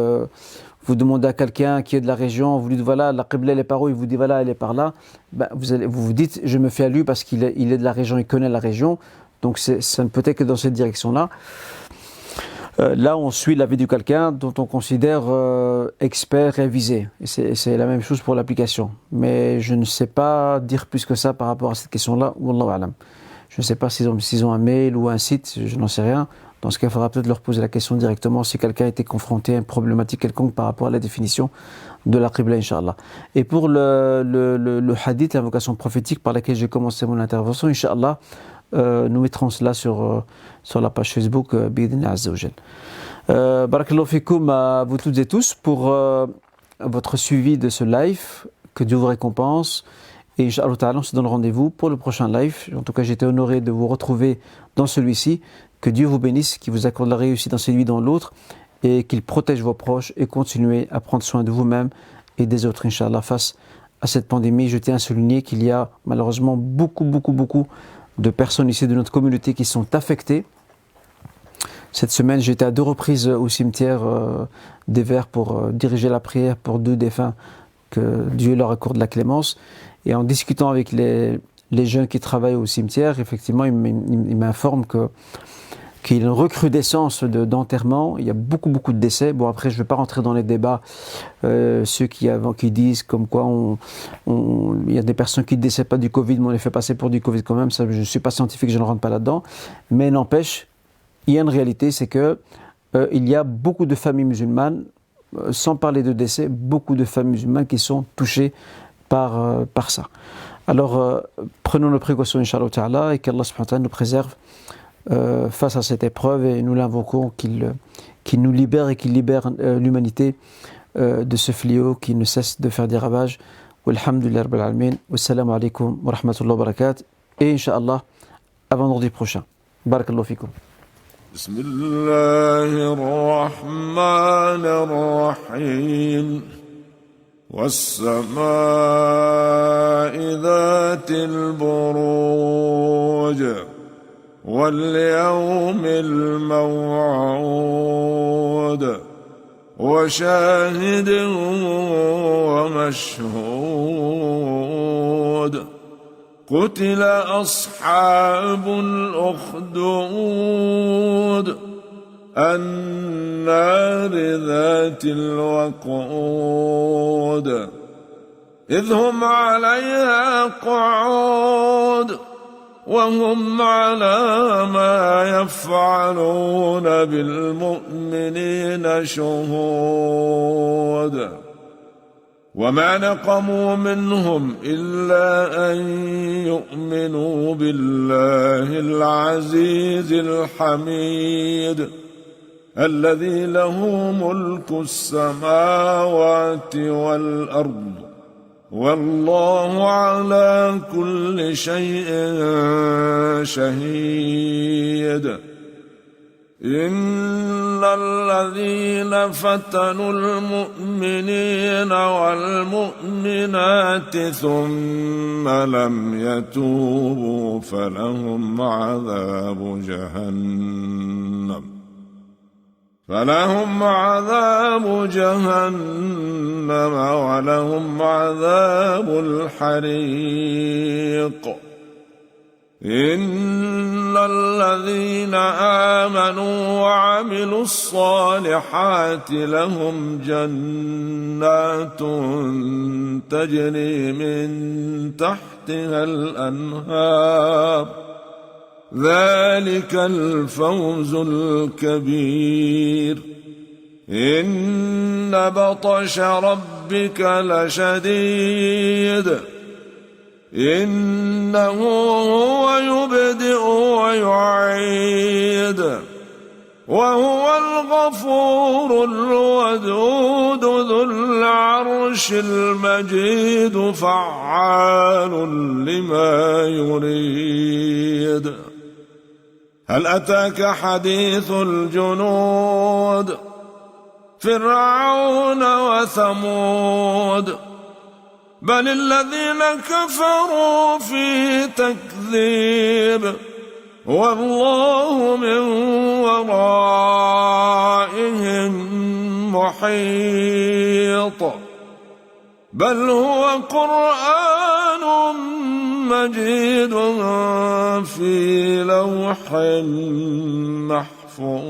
vous demandez à quelqu'un qui est de la région, vous lui dites voilà, la Qibla elle est par où, il vous dit voilà, elle est par là, vous vous dites je me fie à lui parce qu'il est de la région, il connaît la région, donc ça ne peut être que dans cette direction-là. Là, on suit l'avis de quelqu'un dont on considère expert révisé. Et c'est la même chose pour l'application. Mais je ne sais pas dire plus que ça par rapport à cette question-là. Wallahu a'lam. Je ne sais pas s'ils ont un mail ou un site, je n'en sais rien. Dans ce cas, il faudra peut-être leur poser la question directement si quelqu'un a été confronté à une problématique quelconque par rapport à la définition de la Qibla, Inch'Allah. Et pour le hadith, l'invocation prophétique par laquelle j'ai commencé mon intervention, Inch'Allah, nous mettrons cela sur la page Facebook Bidina Azza wa Jal. Barakallahu fikoum à vous toutes et tous pour votre suivi de ce live. Que Dieu vous récompense. Et Inch'Allah Ta'ala, on se donne rendez-vous pour le prochain live. En tout cas, j'étais honoré de vous retrouver dans celui-ci. Que Dieu vous bénisse, qu'il vous accorde la réussite dans celui dans l'autre et qu'il protège vos proches et continuez à prendre soin de vous-même et des autres, Inch'Allah, face à cette pandémie. Je tiens à souligner qu'il y a malheureusement beaucoup de personnes ici de notre communauté qui sont affectées. Cette semaine, j'étais à 2 reprises au cimetière des Verts pour diriger la prière pour 2 défunts, que Dieu leur accorde la clémence. Et en discutant avec les jeunes qui travaillent au cimetière, effectivement, ils m'informent qu'il y a une recrudescence d'enterrements. Il y a beaucoup de décès. Bon, après, je ne vais pas rentrer dans les débats. Ceux qui disent comme quoi il y a des personnes qui ne décèdent pas du Covid, mais on les fait passer pour du Covid quand même. Ça, je ne suis pas scientifique, je ne rentre pas là-dedans. Mais n'empêche, il y a une réalité, c'est que il y a beaucoup de familles musulmanes, sans parler de décès, beaucoup de familles musulmanes qui sont touchées par ça. Alors, prenons nos précautions, Inch'Allah Ta'ala, et qu'Allah subhanahu wa ta'ala nous préserve face à cette épreuve, et nous l'invoquons qu'il nous libère et qu'il libère l'humanité de ce fléau qui ne cesse de faire des ravages. Walhamdulillah Rabbil Alamin. Wassalamu alaikum wa rahmatullahi wa barakatuh. Et Inch'Allah, à vendredi prochain. Barakallahu fikum. Bismillahirrahmanirrahim. والسماء ذات البروج واليوم الموعود وشاهد ومشهود قتل أصحاب الأخدود النار ذات الوقود إذ هم عليها قعود وهم على ما يفعلون بالمؤمنين شهود وما نقموا منهم إلا أن يؤمنوا بالله العزيز الحميد الذي له ملك السماوات والأرض والله على كل شيء شهيد إن الذين فتنوا المؤمنين والمؤمنات ثم لم يتوبوا فلهم عذاب جهنم ولهم عذاب الحريق إن الذين آمنوا وعملوا الصالحات لهم جنات تجري من تحتها الأنهار ذلك الفوز الكبير إن بطش ربك لشديد إنه هو يبدئ ويعيد وهو الغفور الودود ذو العرش المجيد فعال لما يريد هل أتاك حديث الجنود فرعون وثمود بل الذين كفروا في تكذيب والله من ورائهم محيط بل هو قرآن مجيد في لوح محفوظ